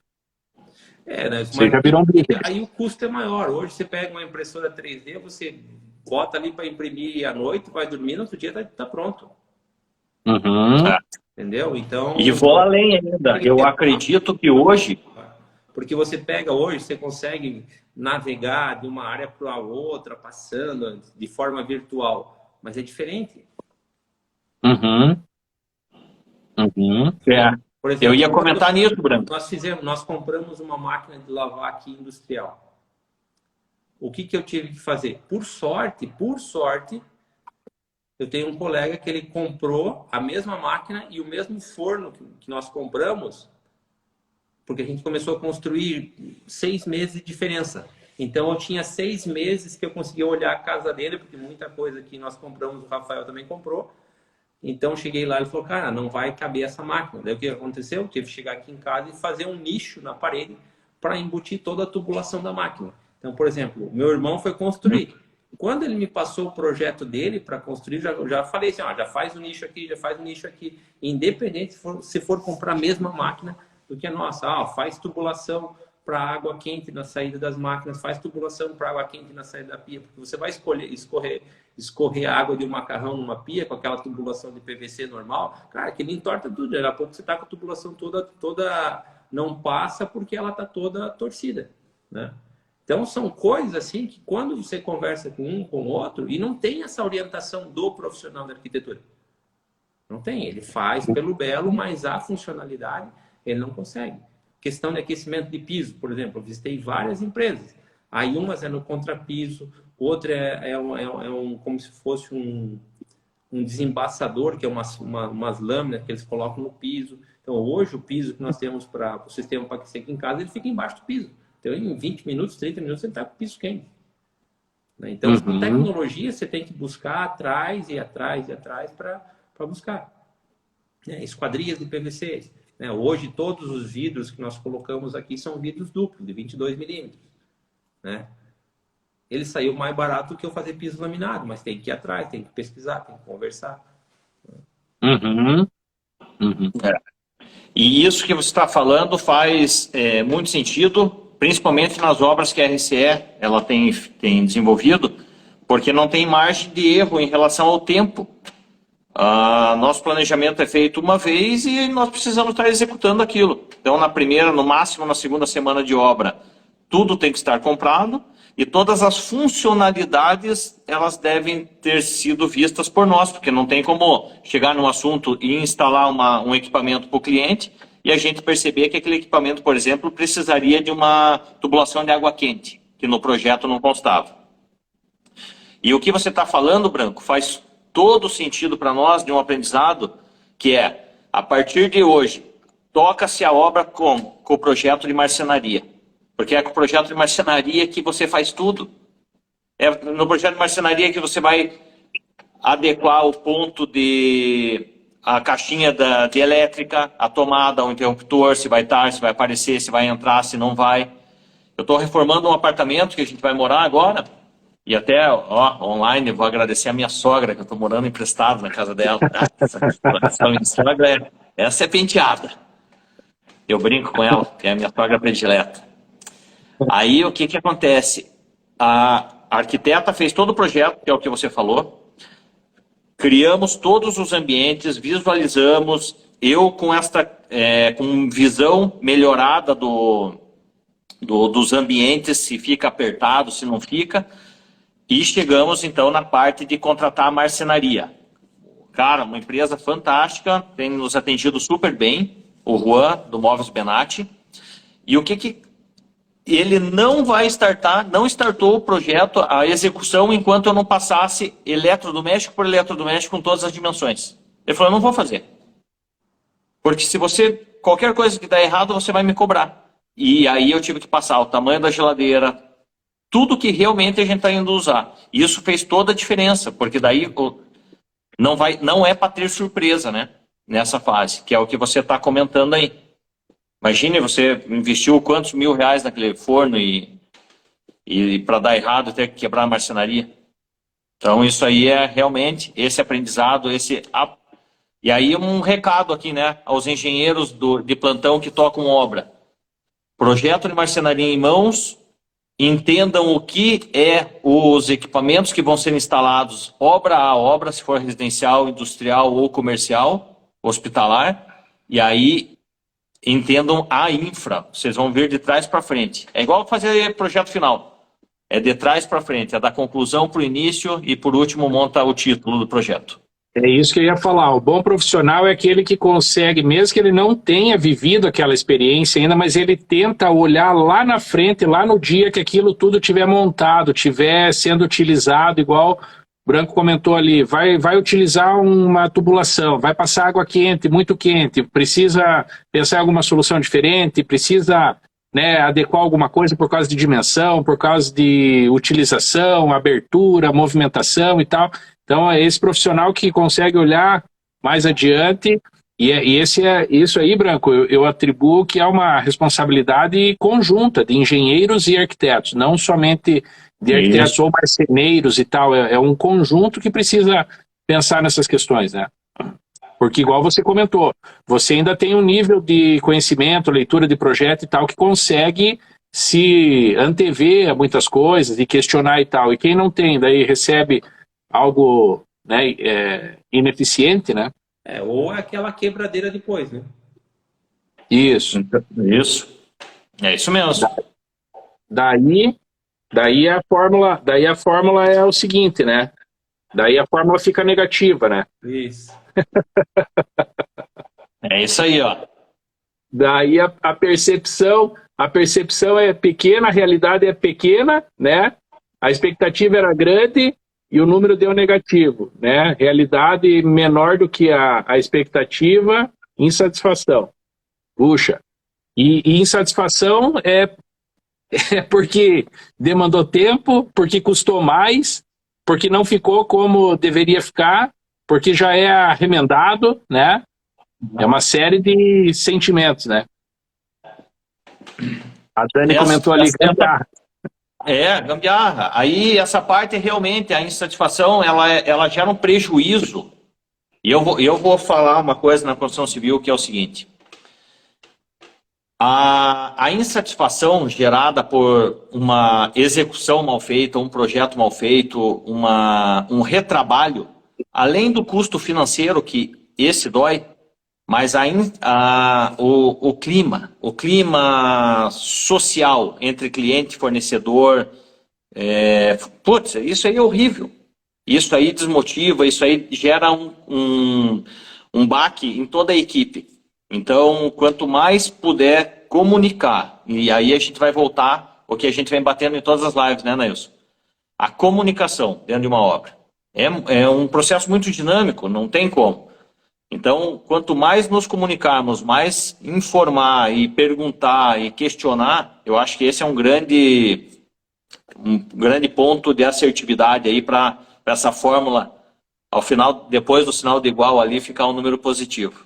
Você já virou um business. Aí o custo é maior. Hoje você pega uma impressora 3D, você bota ali para imprimir à noite, vai dormir, no outro dia está pronto. Entendeu? Então, e vou além ainda. Eu acredito que hoje... Porque você pega hoje, você consegue navegar de uma área para a outra, passando de forma virtual. Mas é diferente. Por exemplo, eu ia comentar nisso, Branco. Nós compramos uma máquina de lavar aqui industrial. O que eu tive que fazer? Por sorte, eu tenho um colega que ele comprou a mesma máquina e o mesmo forno que nós compramos, porque a gente começou a construir 6 meses de diferença. Então, eu tinha 6 meses que eu conseguia olhar a casa dele, porque muita coisa que nós compramos, o Rafael também comprou. Então, eu cheguei lá e ele falou, cara, não vai caber essa máquina. Daí, o que aconteceu? Eu tive que chegar aqui em casa e fazer um nicho na parede para embutir toda a tubulação da máquina. Então, por exemplo, meu irmão foi construir. Quando ele me passou o projeto dele para construir, já falei assim, já faz um nicho aqui, já faz um nicho aqui. Independente se for comprar a mesma máquina do que a nossa. Faz tubulação para água quente na saída das máquinas, faz tubulação para água quente na saída da pia, porque você vai escorrer a água de um macarrão numa pia com aquela tubulação de PVC normal, cara, que ele entorta tudo. Daqui a pouco você está com a tubulação toda não passa porque ela está toda torcida, né? Então, são coisas assim que quando você conversa com um, com o outro, e não tem essa orientação do profissional da arquitetura. Não tem. Ele faz pelo belo, mas a funcionalidade ele não consegue. Questão de aquecimento de piso, por exemplo. Eu visitei várias empresas. Aí umas é no contrapiso, outra como se fosse um desembaçador, que é umas lâminas que eles colocam no piso. Então, hoje, o piso que nós temos para o sistema para aquecer aqui em casa, ele fica embaixo do piso. Então, em 20 minutos, 30 minutos, você está com o piso quente. Então, com tecnologia, você tem que buscar atrás para buscar. Esquadrias de PVC. né? Hoje, todos os vidros que nós colocamos aqui são vidros duplos, de 22 milímetros, né? Ele saiu mais barato do que eu fazer piso laminado, mas tem que ir atrás, tem que pesquisar, tem que conversar. Uhum. Uhum. E isso que você está falando faz muito sentido, principalmente nas obras que a RCE ela tem desenvolvido, porque não tem margem de erro em relação ao tempo. Nosso planejamento é feito uma vez e nós precisamos estar executando aquilo. Então, na primeira, no máximo na segunda semana de obra, tudo tem que estar comprado e todas as funcionalidades elas devem ter sido vistas por nós, porque não tem como chegar num assunto e instalar um equipamento para o cliente e a gente perceber que aquele equipamento, por exemplo, precisaria de uma tubulação de água quente, que no projeto não constava. E o que você está falando, Branco, faz todo sentido para nós de um aprendizado, que é, a partir de hoje, toca-se a obra com o projeto de marcenaria. Porque é com o projeto de marcenaria que você faz tudo. É no projeto de marcenaria que você vai adequar o ponto a caixinha de elétrica, a tomada, o interruptor, se vai estar, se vai aparecer, se vai entrar, se não vai. Eu estou reformando um apartamento que a gente vai morar agora, e até, online, vou agradecer a minha sogra, que eu estou morando emprestado na casa dela. Essa minha sogra, essa é penteada. Eu brinco com ela, que é a minha sogra predileta. Aí, o que acontece? A arquiteta fez todo o projeto, que é o que você falou. Criamos todos os ambientes, visualizamos. Eu, com visão melhorada dos ambientes, se fica apertado, se não fica. E chegamos, então, na parte de contratar a marcenaria. Cara, uma empresa fantástica, tem nos atendido super bem, o Juan, do Móveis Benatti. E o que ele não vai não startou o projeto, a execução, enquanto eu não passasse eletrodoméstico por eletrodoméstico com todas as dimensões. Ele falou, eu não vou fazer. Porque se qualquer coisa que dá errado, você vai me cobrar. E aí eu tive que passar o tamanho da geladeira, tudo que realmente a gente está indo usar. E isso fez toda a diferença, porque daí não é para ter surpresa, né? Nessa fase, que é o que você está comentando aí. Imagine, você investiu quantos R$1.000 naquele forno e para dar errado ter que quebrar a marcenaria. Então isso aí é realmente esse aprendizado, e aí um recado aqui, né, aos engenheiros de plantão que tocam obra. Projeto de marcenaria em mãos, entendam o que os equipamentos que vão ser instalados obra a obra, se for residencial, industrial ou comercial, hospitalar, e aí entendam a infra, vocês vão ver de trás para frente. É igual fazer projeto final, é de trás para frente, é da conclusão para o início e por último monta o título do projeto. É isso que eu ia falar, o bom profissional é aquele que consegue, mesmo que ele não tenha vivido aquela experiência ainda, mas ele tenta olhar lá na frente, lá no dia que aquilo tudo estiver montado, estiver sendo utilizado, igual o Branco comentou ali, vai utilizar uma tubulação, vai passar água quente, muito quente, precisa pensar em alguma solução diferente, precisa, né, adequar alguma coisa por causa de dimensão, por causa de utilização, abertura, movimentação e tal. Então é esse profissional que consegue olhar mais adiante, isso aí, Branco, eu atribuo que é uma responsabilidade conjunta de engenheiros e arquitetos, não somente de arquitetos ou marceneiros e tal, é um conjunto que precisa pensar nessas questões, né? Porque igual você comentou, você ainda tem um nível de conhecimento, leitura de projeto e tal, que consegue se antever a muitas coisas e questionar e tal, e quem não tem, daí recebe algo, né, ineficiente, né? Ou é aquela quebradeira depois, né? Isso. É isso mesmo. Daí a fórmula é o seguinte, né? Daí a fórmula fica negativa, né? Isso. É isso aí, ó. Daí a percepção é pequena, a realidade é pequena, né? A expectativa era grande e o número deu negativo, né? Realidade menor do que a expectativa, insatisfação. Puxa. E insatisfação é porque demandou tempo, porque custou mais, porque não ficou como deveria ficar, porque já é remendado, né? É uma série de sentimentos, né? A Dani comentou ali, gambiarra. Gambiarra. Aí essa parte realmente, a insatisfação, ela gera um prejuízo. E eu vou falar uma coisa na construção civil que é o seguinte. A insatisfação gerada por uma execução mal feita, um projeto mal feito, um retrabalho, além do custo financeiro, que esse dói, mas o clima social entre cliente e fornecedor, isso aí é horrível. Isso aí desmotiva, isso aí gera um baque em toda a equipe. Então, quanto mais puder comunicar, e aí a gente vai voltar o que a gente vem batendo em todas as lives, né, Nailson? A comunicação dentro de uma obra. É um processo muito dinâmico, não tem como. Então, quanto mais nos comunicarmos, mais informar e perguntar e questionar, eu acho que esse é um grande ponto de assertividade aí para essa fórmula, ao final, depois do sinal de igual ali, ficar um número positivo.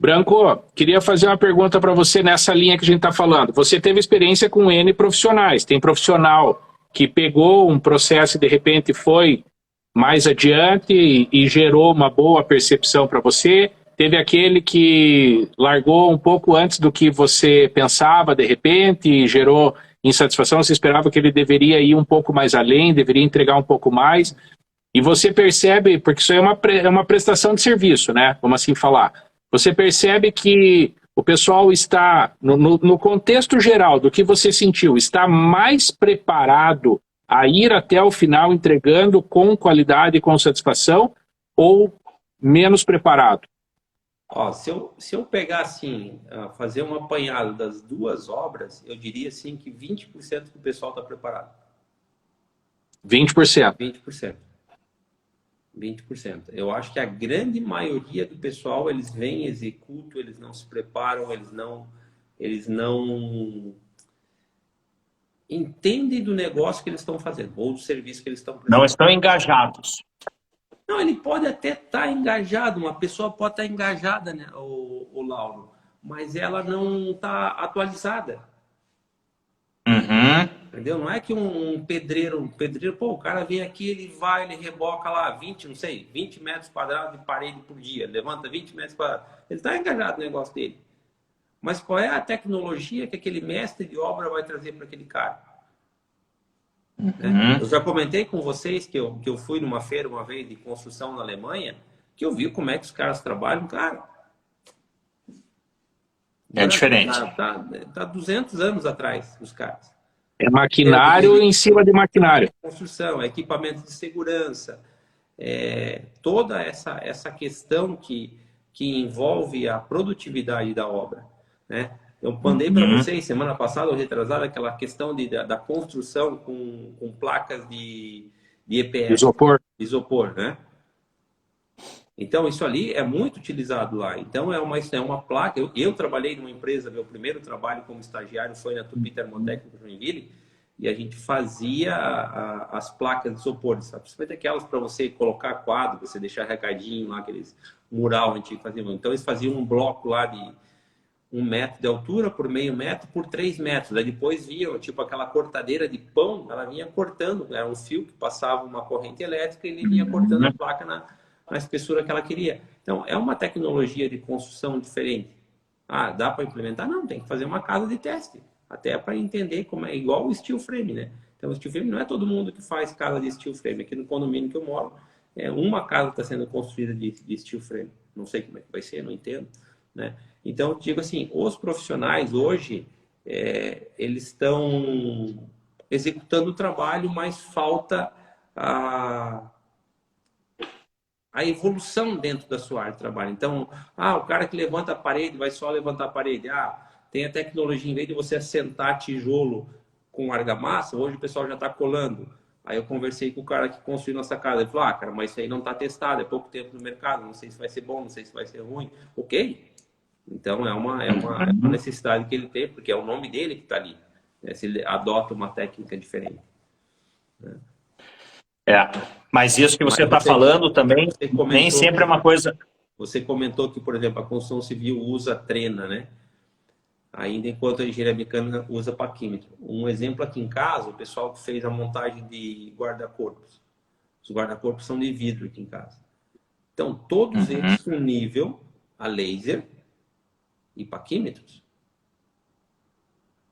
Branco, queria fazer uma pergunta para você nessa linha que a gente está falando. Você teve experiência com N profissionais. Tem profissional que pegou um processo e de repente foi mais adiante e gerou uma boa percepção para você. Teve aquele que largou um pouco antes do que você pensava, de repente, e gerou insatisfação. Você esperava que ele deveria ir um pouco mais além, deveria entregar um pouco mais. E você percebe, porque isso é uma prestação de serviço, né? Vamos assim falar. Você percebe que o pessoal está, no contexto geral do que você sentiu, está mais preparado a ir até o final entregando com qualidade e com satisfação ou menos preparado? Ó, se eu pegar assim, fazer um apanhado das duas obras, eu diria assim que 20% do pessoal está preparado. 20%. 20%. 20%. Eu acho que a grande maioria do pessoal, eles vêm, executam, eles não se preparam, eles não entendem do negócio que eles estão fazendo, ou do serviço que eles estão prestando. Não estão engajados. Não, ele pode até estar engajado, uma pessoa pode estar engajada, né, o Lauro, mas ela não está atualizada. Uhum. Entendeu? Não é que um pedreiro, pô, o cara vem aqui, ele vai, ele reboca lá 20 metros quadrados de parede por dia, levanta 20 metros quadrados. Ele está engajado no negócio dele. Mas qual é a tecnologia que aquele mestre de obra vai trazer para aquele cara? Uhum. Né? Eu já comentei com vocês que eu fui numa feira uma vez de construção na Alemanha, que eu vi como é que os caras trabalham, cara. É diferente. Tá 200 anos atrás, os caras. É maquinário em cima de maquinário. Construção, equipamento de segurança, toda essa questão que envolve a produtividade da obra, né? Eu mandei para vocês semana passada ou retrasada aquela questão da construção com placas de EPS, isopor, né? Então isso ali é muito utilizado lá. Então é uma placa. Eu trabalhei numa empresa, meu primeiro trabalho como estagiário foi na Tupi Termotécnica Joinville, e a gente fazia as placas de isopor, sabe? Principalmente aquelas para você colocar quadro, você deixar recadinho lá, aqueles mural antigo faziam. Então eles faziam um bloco lá de 1 metro de altura por meio metro por 3 metros. Aí depois via, tipo aquela cortadeira de pão, ela vinha cortando, era um fio que passava uma corrente elétrica e ele vinha cortando a placa na espessura que ela queria. Então é uma tecnologia de construção diferente. Dá para implementar? Não, tem que fazer uma casa de teste. Até para entender como é igual o steel frame, né? Então, o steel frame não é todo mundo que faz casa de steel frame. Aqui no condomínio que eu moro, uma casa está sendo construída de steel frame. Não sei como é que vai ser, não entendo, né? Então, eu digo assim, os profissionais hoje, eles estão executando o trabalho, mas falta a evolução dentro da sua área de trabalho. Então, o cara que levanta a parede vai só levantar a parede. Tem a tecnologia, em vez de você assentar tijolo com argamassa, hoje o pessoal já está colando. Aí eu conversei com o cara que construiu nossa casa. Ele falou, cara, mas isso aí não está testado, é pouco tempo no mercado, não sei se vai ser bom, não sei se vai ser ruim. Ok. Então é uma necessidade que ele tem, porque é o nome dele que está ali, né? Se ele adota uma técnica diferente, né? Mas isso que você está falando também nem sempre é uma coisa... Você comentou que, por exemplo, a construção civil usa trena, né? Ainda enquanto a engenharia mecânica usa paquímetro. Um exemplo aqui em casa, o pessoal fez a montagem de guarda-corpos. Os guarda-corpos são de vidro aqui em casa. Então, todos eles com nível a laser e paquímetros.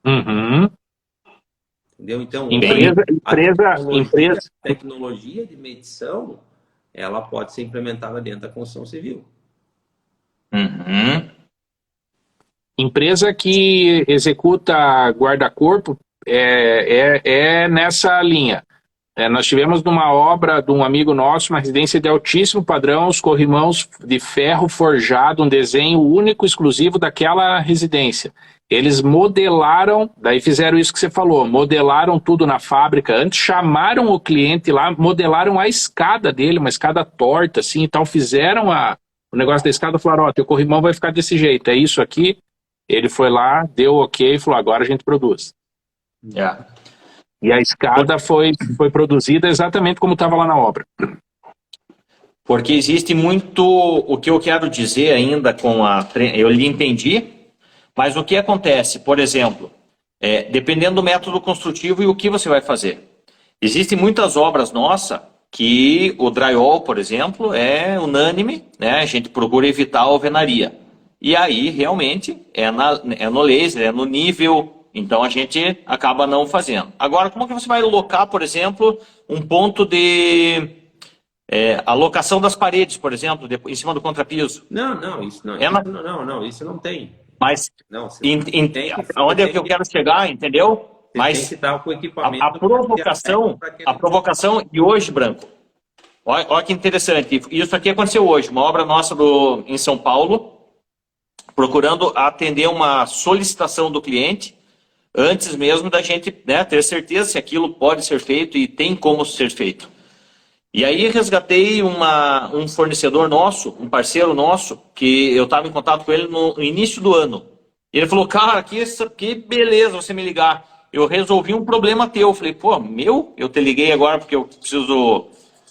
Uhum. Entendeu? Então, empresa. a tecnologia de medição, ela pode ser implementada dentro da construção civil. Empresa que executa guarda-corpo é nessa linha. Nós tivemos numa obra de um amigo nosso, uma residência de altíssimo padrão, os corrimãos de ferro forjado, um desenho único, exclusivo daquela residência. Eles modelaram, daí fizeram isso que você falou, modelaram tudo na fábrica, antes chamaram o cliente lá, modelaram a escada dele, uma escada torta, assim, então fizeram o negócio da escada, falaram, ó, teu corrimão vai ficar desse jeito, é isso aqui. Ele foi lá, deu ok, e falou, agora a gente produz. E a escada foi produzida exatamente como estava lá na obra. Porque existe muito, o que eu quero dizer ainda eu lhe entendi, mas o que acontece, por exemplo, dependendo do método construtivo e o que você vai fazer. Existem muitas obras nossas que o drywall, por exemplo, é unânime, né? A gente procura evitar a alvenaria. E aí, realmente, é no laser, é no nível, então a gente acaba não fazendo. Agora, como que você vai alocar, por exemplo, um ponto de alocação das paredes, por exemplo, em cima do contrapiso? Não, isso não. Isso não tem. Mas, onde é que eu quero chegar, entendeu? Mas tem que estar com o equipamento. A provocação, e hoje, Branco, olha que interessante, isso aqui aconteceu hoje, uma obra nossa em São Paulo, procurando atender uma solicitação do cliente, antes mesmo da gente, né, ter certeza se aquilo pode ser feito e tem como ser feito. E aí resgatei um fornecedor nosso, um parceiro nosso, que eu estava em contato com ele no início do ano. E ele falou, cara, que beleza você me ligar. Eu resolvi um problema teu. Eu falei, pô, eu te liguei agora porque eu preciso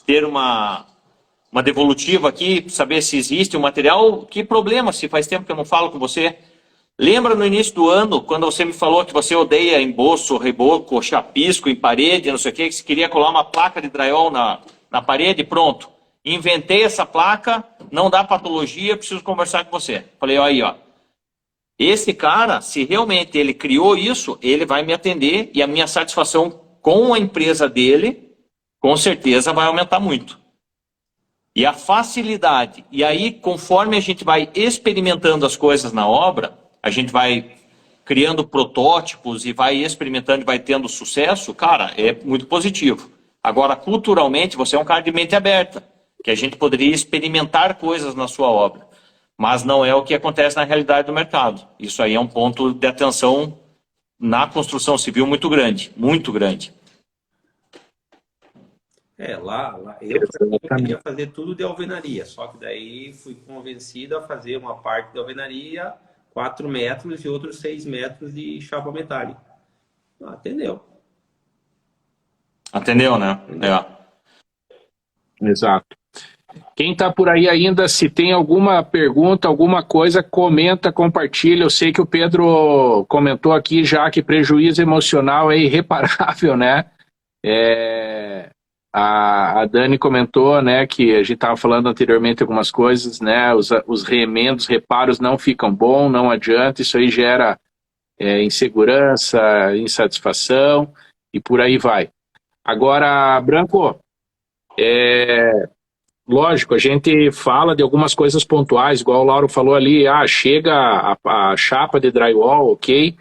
ter uma devolutiva aqui, saber se existe um material. Que problema, se faz tempo que eu não falo com você. Lembra no início do ano, quando você me falou que você odeia emboço, reboco, chapisco em parede, não sei o que você queria colar uma placa de drywall na parede? Pronto. Inventei essa placa, não dá patologia, preciso conversar com você. Falei, ó aí, ó. Esse cara, se realmente ele criou isso, ele vai me atender e a minha satisfação com a empresa dele, com certeza vai aumentar muito. E a facilidade, e aí conforme a gente vai experimentando as coisas na obra, a gente vai criando protótipos e vai experimentando e vai tendo sucesso, cara, é muito positivo. Agora, culturalmente, você é um cara de mente aberta, que a gente poderia experimentar coisas na sua obra, mas não é o que acontece na realidade do mercado. Isso aí é um ponto de atenção na construção civil muito grande, muito grande. Lá eu queria fazer tudo de alvenaria, só que daí fui convencido a fazer uma parte de alvenaria 4 metros e outros 6 metros de chapa metálica. Atendeu. Atendeu, né? Exato. Quem está por aí ainda, se tem alguma pergunta, alguma coisa, comenta, compartilha. Eu sei que o Pedro comentou aqui já que prejuízo emocional é irreparável, né? A Dani comentou, né, que a gente estava falando anteriormente algumas coisas, né? Os remendos, reparos não ficam bons, não adianta, isso aí gera insegurança, insatisfação e por aí vai. Agora, Branco, lógico, a gente fala de algumas coisas pontuais, igual o Lauro falou ali, chega a chapa de drywall, ok,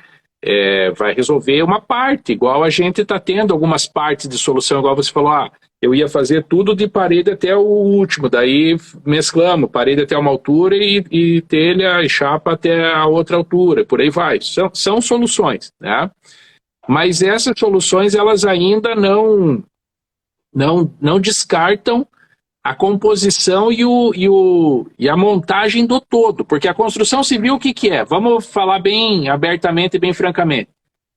vai resolver uma parte, igual a gente está tendo algumas partes de solução, igual você falou, eu ia fazer tudo de parede até o último, daí mesclamos, parede até uma altura e telha e chapa até a outra altura, por aí vai. São soluções, né? Mas essas soluções, elas ainda não descartam a composição e a montagem do todo, porque a construção civil o que é? Vamos falar bem abertamente e bem francamente.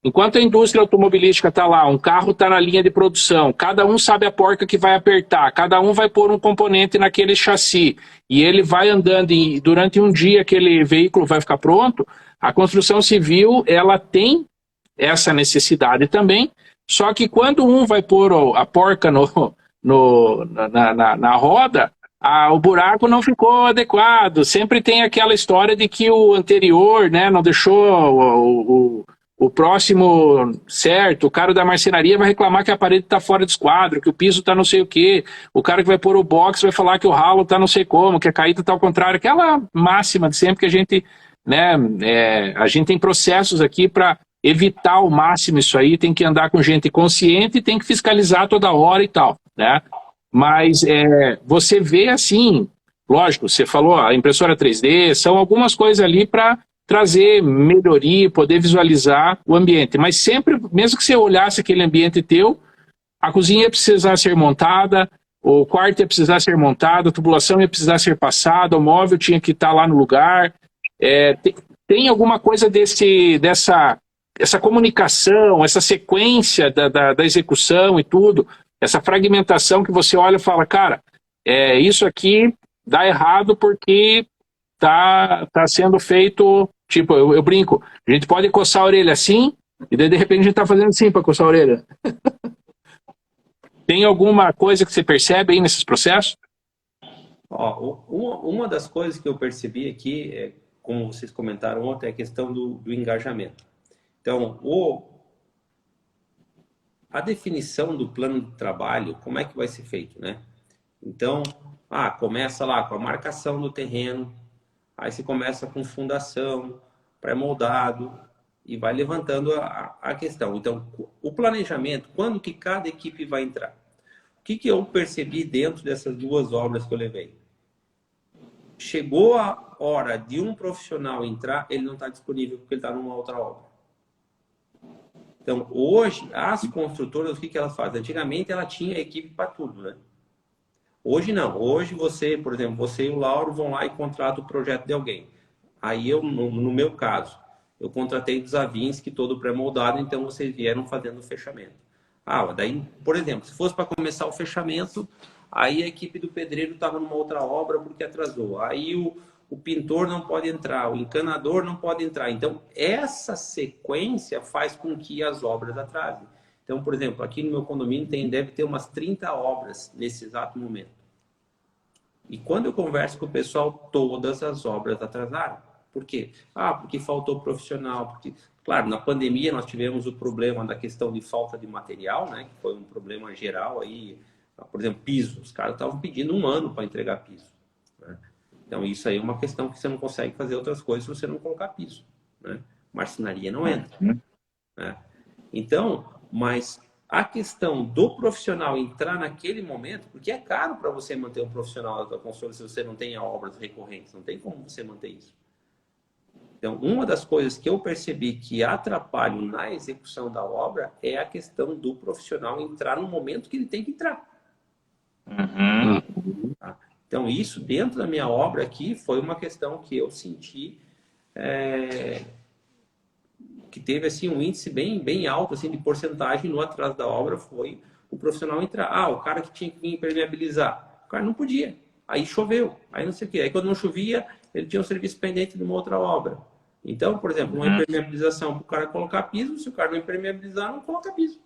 Enquanto a indústria automobilística está lá, um carro está na linha de produção, cada um sabe a porca que vai apertar, cada um vai pôr um componente naquele chassi, e ele vai andando, e durante um dia aquele veículo vai ficar pronto, a construção civil ela tem essa necessidade também, só que quando um vai pôr a porca na roda, o buraco não ficou adequado. Sempre tem aquela história de que o anterior, né, não deixou o próximo certo. O cara da marcenaria vai reclamar que a parede está fora de esquadro, que o piso está não sei o quê. O cara que vai pôr o box vai falar que o ralo está não sei como, que a caída está ao contrário. Aquela máxima de sempre que a gente, né, a gente tem processos aqui para evitar ao máximo isso aí. Tem que andar com gente consciente e tem que fiscalizar toda hora e tal, né? Mas você vê assim, lógico, você falou a impressora 3D, são algumas coisas ali para trazer melhoria, poder visualizar o ambiente. Mas sempre, mesmo que você olhasse aquele ambiente teu, a cozinha ia precisar ser montada, o quarto ia precisar ser montado, a tubulação ia precisar ser passada, o móvel tinha que estar lá no lugar. Tem alguma coisa dessa comunicação, essa sequência da execução e tudo, essa fragmentação que você olha e fala, cara, isso aqui dá errado porque tá sendo feito, tipo, eu brinco, a gente pode coçar a orelha assim, e daí de repente a gente tá fazendo assim para coçar a orelha. Tem alguma coisa que você percebe aí nesses processos? Uma das coisas que eu percebi aqui, como vocês comentaram ontem, é a questão do engajamento. Então, a definição do plano de trabalho, como é que vai ser feito, né? Então, começa lá com a marcação do terreno, aí você começa com fundação, pré-moldado, e vai levantando a questão. Então, o planejamento, quando que cada equipe vai entrar? O que eu percebi dentro dessas duas obras que eu levei? Chegou a hora de um profissional entrar, ele não está disponível porque ele está numa outra obra. Então, hoje, as construtoras, o que elas fazem? Antigamente, ela tinha equipe para tudo, né? Hoje não. Hoje você, por exemplo, você e o Lauro vão lá e contratam o projeto de alguém. Aí eu, no meu caso, eu contratei dos Avinsky, todo pré-moldado, então vocês vieram fazendo o fechamento. Daí, por exemplo, se fosse para começar o fechamento, aí a equipe do pedreiro estava numa outra obra porque atrasou. Aí o pintor não pode entrar, o encanador não pode entrar. Então, essa sequência faz com que as obras atrasem. Então, por exemplo, aqui no meu condomínio deve ter umas 30 obras nesse exato momento. E quando eu converso com o pessoal, todas as obras atrasaram. Por quê? Porque faltou profissional. Porque, claro, na pandemia nós tivemos o problema da questão de falta de material, né? Que foi um problema geral aí. Por exemplo, piso. Os caras estavam pedindo 1 ano para entregar piso, né? Então, isso aí é uma questão que você não consegue fazer outras coisas se você não colocar piso, né? Marcenaria não entra, né? Então, mas a questão do profissional entrar naquele momento, porque é caro para você manter um profissional da construção se você não tem obras recorrentes, não tem como você manter isso. Então, uma das coisas que eu percebi que atrapalham na execução da obra é a questão do profissional entrar no momento que ele tem que entrar. Tá? Então, isso dentro da minha obra aqui foi uma questão que eu senti que teve assim, um índice bem alto assim, de porcentagem no atraso da obra foi o profissional entrar. O cara que tinha que vir impermeabilizar, o cara não podia. Aí choveu, aí não sei o quê. Aí quando não chovia, ele tinha um serviço pendente de uma outra obra. Então, por exemplo, uma impermeabilização para o cara colocar piso, se o cara não impermeabilizar, não coloca piso.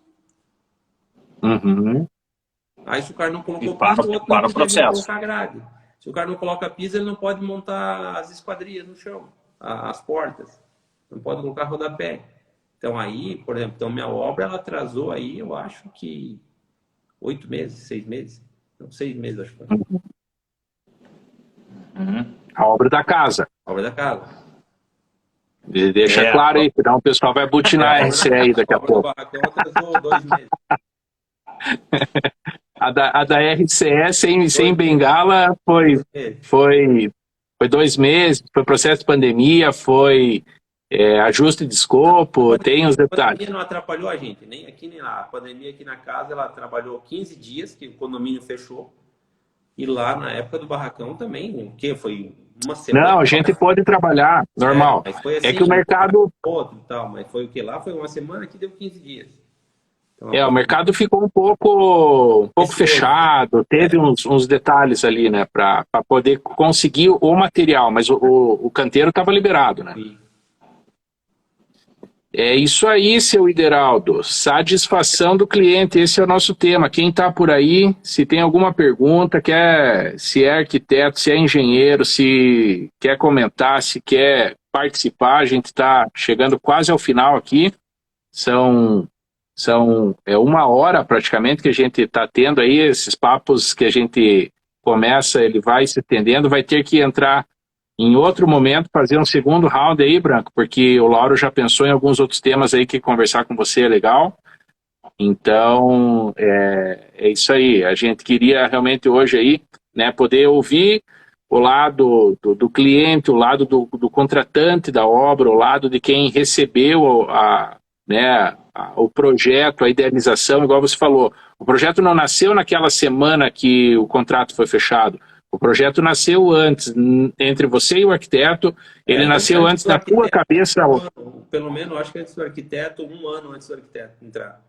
Aí se o cara não colocou piso, o outro não pode colocar grade. Se o cara não coloca piso, ele não pode montar as esquadrias no chão, as portas. Não pode colocar rodapé. Então aí, por exemplo, minha obra ela atrasou aí, eu acho que 8 meses, 6 meses. Não, 6 meses, acho que foi. A obra da casa. A obra da casa. Deixa claro aí, senão o pessoal vai butinar a RCE aí daqui a pouco. Atrasou 2 meses. A da RCE sem bengala foi 2 meses, foi processo de pandemia, foi ajuste de escopo, tem os detalhes. A pandemia não atrapalhou a gente, nem aqui nem lá. A pandemia aqui na casa, ela trabalhou 15 dias, que o condomínio fechou. E lá, na época do barracão também, que foi uma semana. Não, a gente pode trabalhar, normal. Mas foi assim, É que o mercado... outro e tal, mas foi o que lá? Foi uma semana que deu 15 dias. Então, o mercado ficou um pouco fechado, teve É. uns detalhes ali, né, para poder conseguir o material, mas o canteiro estava liberado, né? Sim. É isso aí, seu Ideraldo. Satisfação do cliente, esse é o nosso tema. Quem está por aí, se tem alguma pergunta, se é arquiteto, se é engenheiro, se quer comentar, se quer participar, a gente está chegando quase ao final aqui. É 1 hora praticamente que a gente está tendo aí, esses papos que a gente começa, ele vai se estendendo, vai ter que entrar em outro momento, fazer um segundo round aí, Branco, porque o Lauro já pensou em alguns outros temas aí que conversar com você é legal. Então, é isso aí. A gente queria realmente hoje aí, né, poder ouvir o lado do cliente, o lado do contratante da obra, o lado de quem recebeu o projeto, a idealização, igual você falou. O projeto não nasceu naquela semana que o contrato foi fechado. O projeto nasceu antes, entre você e o arquiteto, ele nasceu antes na tua cabeça. Pelo menos, acho que antes do arquiteto, 1 ano antes do arquiteto entrar.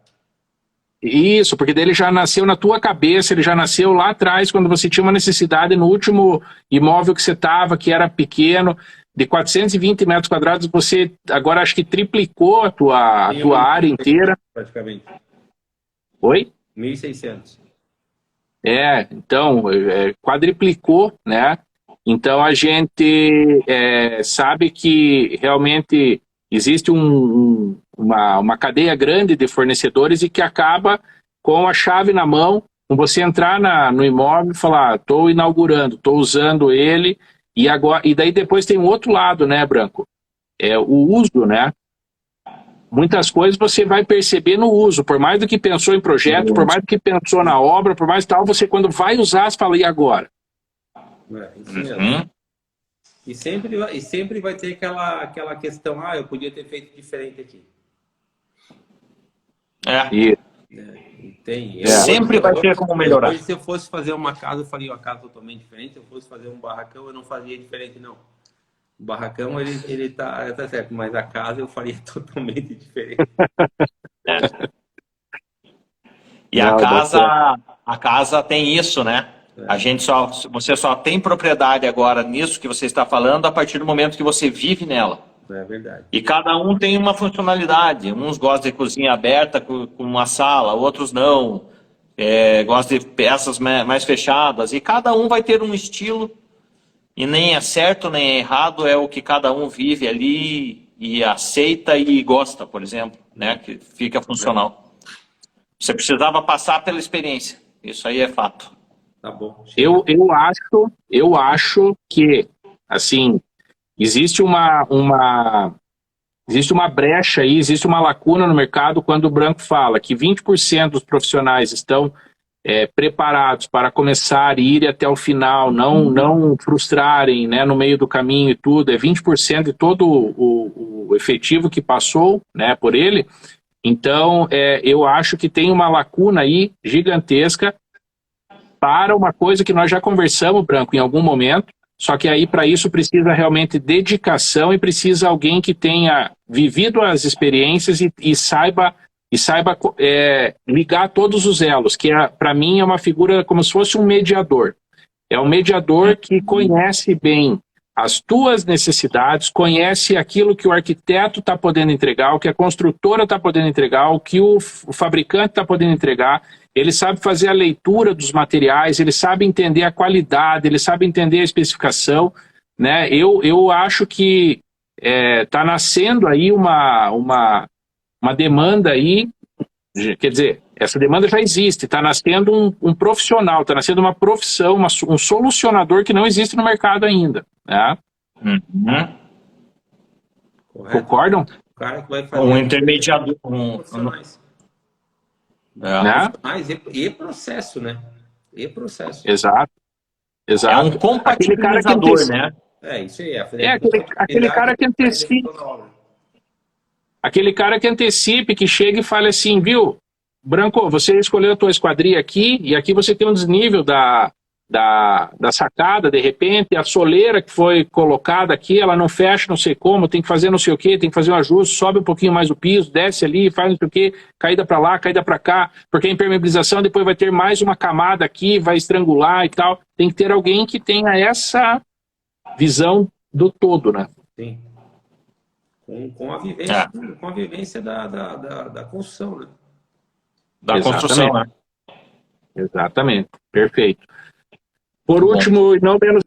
Isso, porque dele já nasceu na tua cabeça, ele já nasceu lá atrás, quando você tinha uma necessidade no último imóvel que você estava, que era pequeno, de 420 metros quadrados, você agora acho que triplicou a tua área inteira. Praticamente. Oi? 1.600. Então, quadriplicou, né? Então a gente sabe que realmente existe uma cadeia grande de fornecedores e que acaba com a chave na mão, com você entrar no imóvel e falar, estou inaugurando, estou usando ele, e daí depois tem um outro lado, né, Branco? O uso, né? Muitas coisas você vai perceber no uso, por mais do que pensou em projeto, por mais do que pensou na obra, por mais tal, você quando vai usar, você fala, e agora? Isso mesmo. E sempre vai ter aquela questão, eu podia ter feito diferente aqui. Sempre vai ter como melhorar. Hoje, se eu fosse fazer uma casa, eu faria uma casa totalmente diferente. Se eu fosse fazer um barracão, eu não fazia diferente, não. O barracão, ele tá certo, mas a casa eu faria totalmente diferente. E a casa tem isso, né? Você só tem propriedade agora nisso que você está falando a partir do momento que você vive nela. É verdade. E cada um tem uma funcionalidade. Uns gostam de cozinha aberta com uma sala, outros não. Gostam de peças mais fechadas. E cada um vai ter um estilo. E nem é certo, nem é errado, é o que cada um vive ali e aceita e gosta, por exemplo, né? Que fica funcional. Você precisava passar pela experiência. Isso aí é fato. Tá bom. Eu acho que, assim, existe uma brecha aí, existe uma lacuna no mercado quando o Branco fala que 20% dos profissionais estão preparados para começar e ir até o final, não frustrarem, né, no meio do caminho e tudo, 20% de todo o efetivo que passou, né, por ele. Então, eu acho que tem uma lacuna aí gigantesca para uma coisa que nós já conversamos, Branco, em algum momento, só que aí para isso precisa realmente dedicação e precisa alguém que tenha vivido as experiências e saiba ligar todos os elos, que para mim é uma figura como se fosse um mediador. É um mediador que conhece bem as tuas necessidades, conhece aquilo que o arquiteto está podendo entregar, o que a construtora está podendo entregar, o que o fabricante está podendo entregar. Ele sabe fazer a leitura dos materiais, ele sabe entender a qualidade, ele sabe entender a especificação, né? Eu acho que está nascendo aí uma demanda aí, quer dizer, essa demanda já existe, está nascendo um profissional, está nascendo uma profissão, um solucionador que não existe no mercado ainda. Né? Concordam? O cara que vai fazer um intermediador. Né? E processo, né? E processo. Exato. É um compatibilizador, né? Isso aí. Aquele cara que antecipa. Aquele cara que antecipe, que chega e fala assim, viu, Branco, você escolheu a tua esquadria aqui, e aqui você tem um desnível da sacada, de repente, a soleira que foi colocada aqui, ela não fecha, não sei como, tem que fazer não sei o que, tem que fazer um ajuste, sobe um pouquinho mais o piso, desce ali, faz não sei o que, caída para lá, caída para cá, porque a impermeabilização depois vai ter mais uma camada aqui, vai estrangular e tal. Tem que ter alguém que tenha essa visão do todo, né? Sim. Com a vivência da construção, né? Da construção, né? Exatamente, perfeito. Por último, e não menos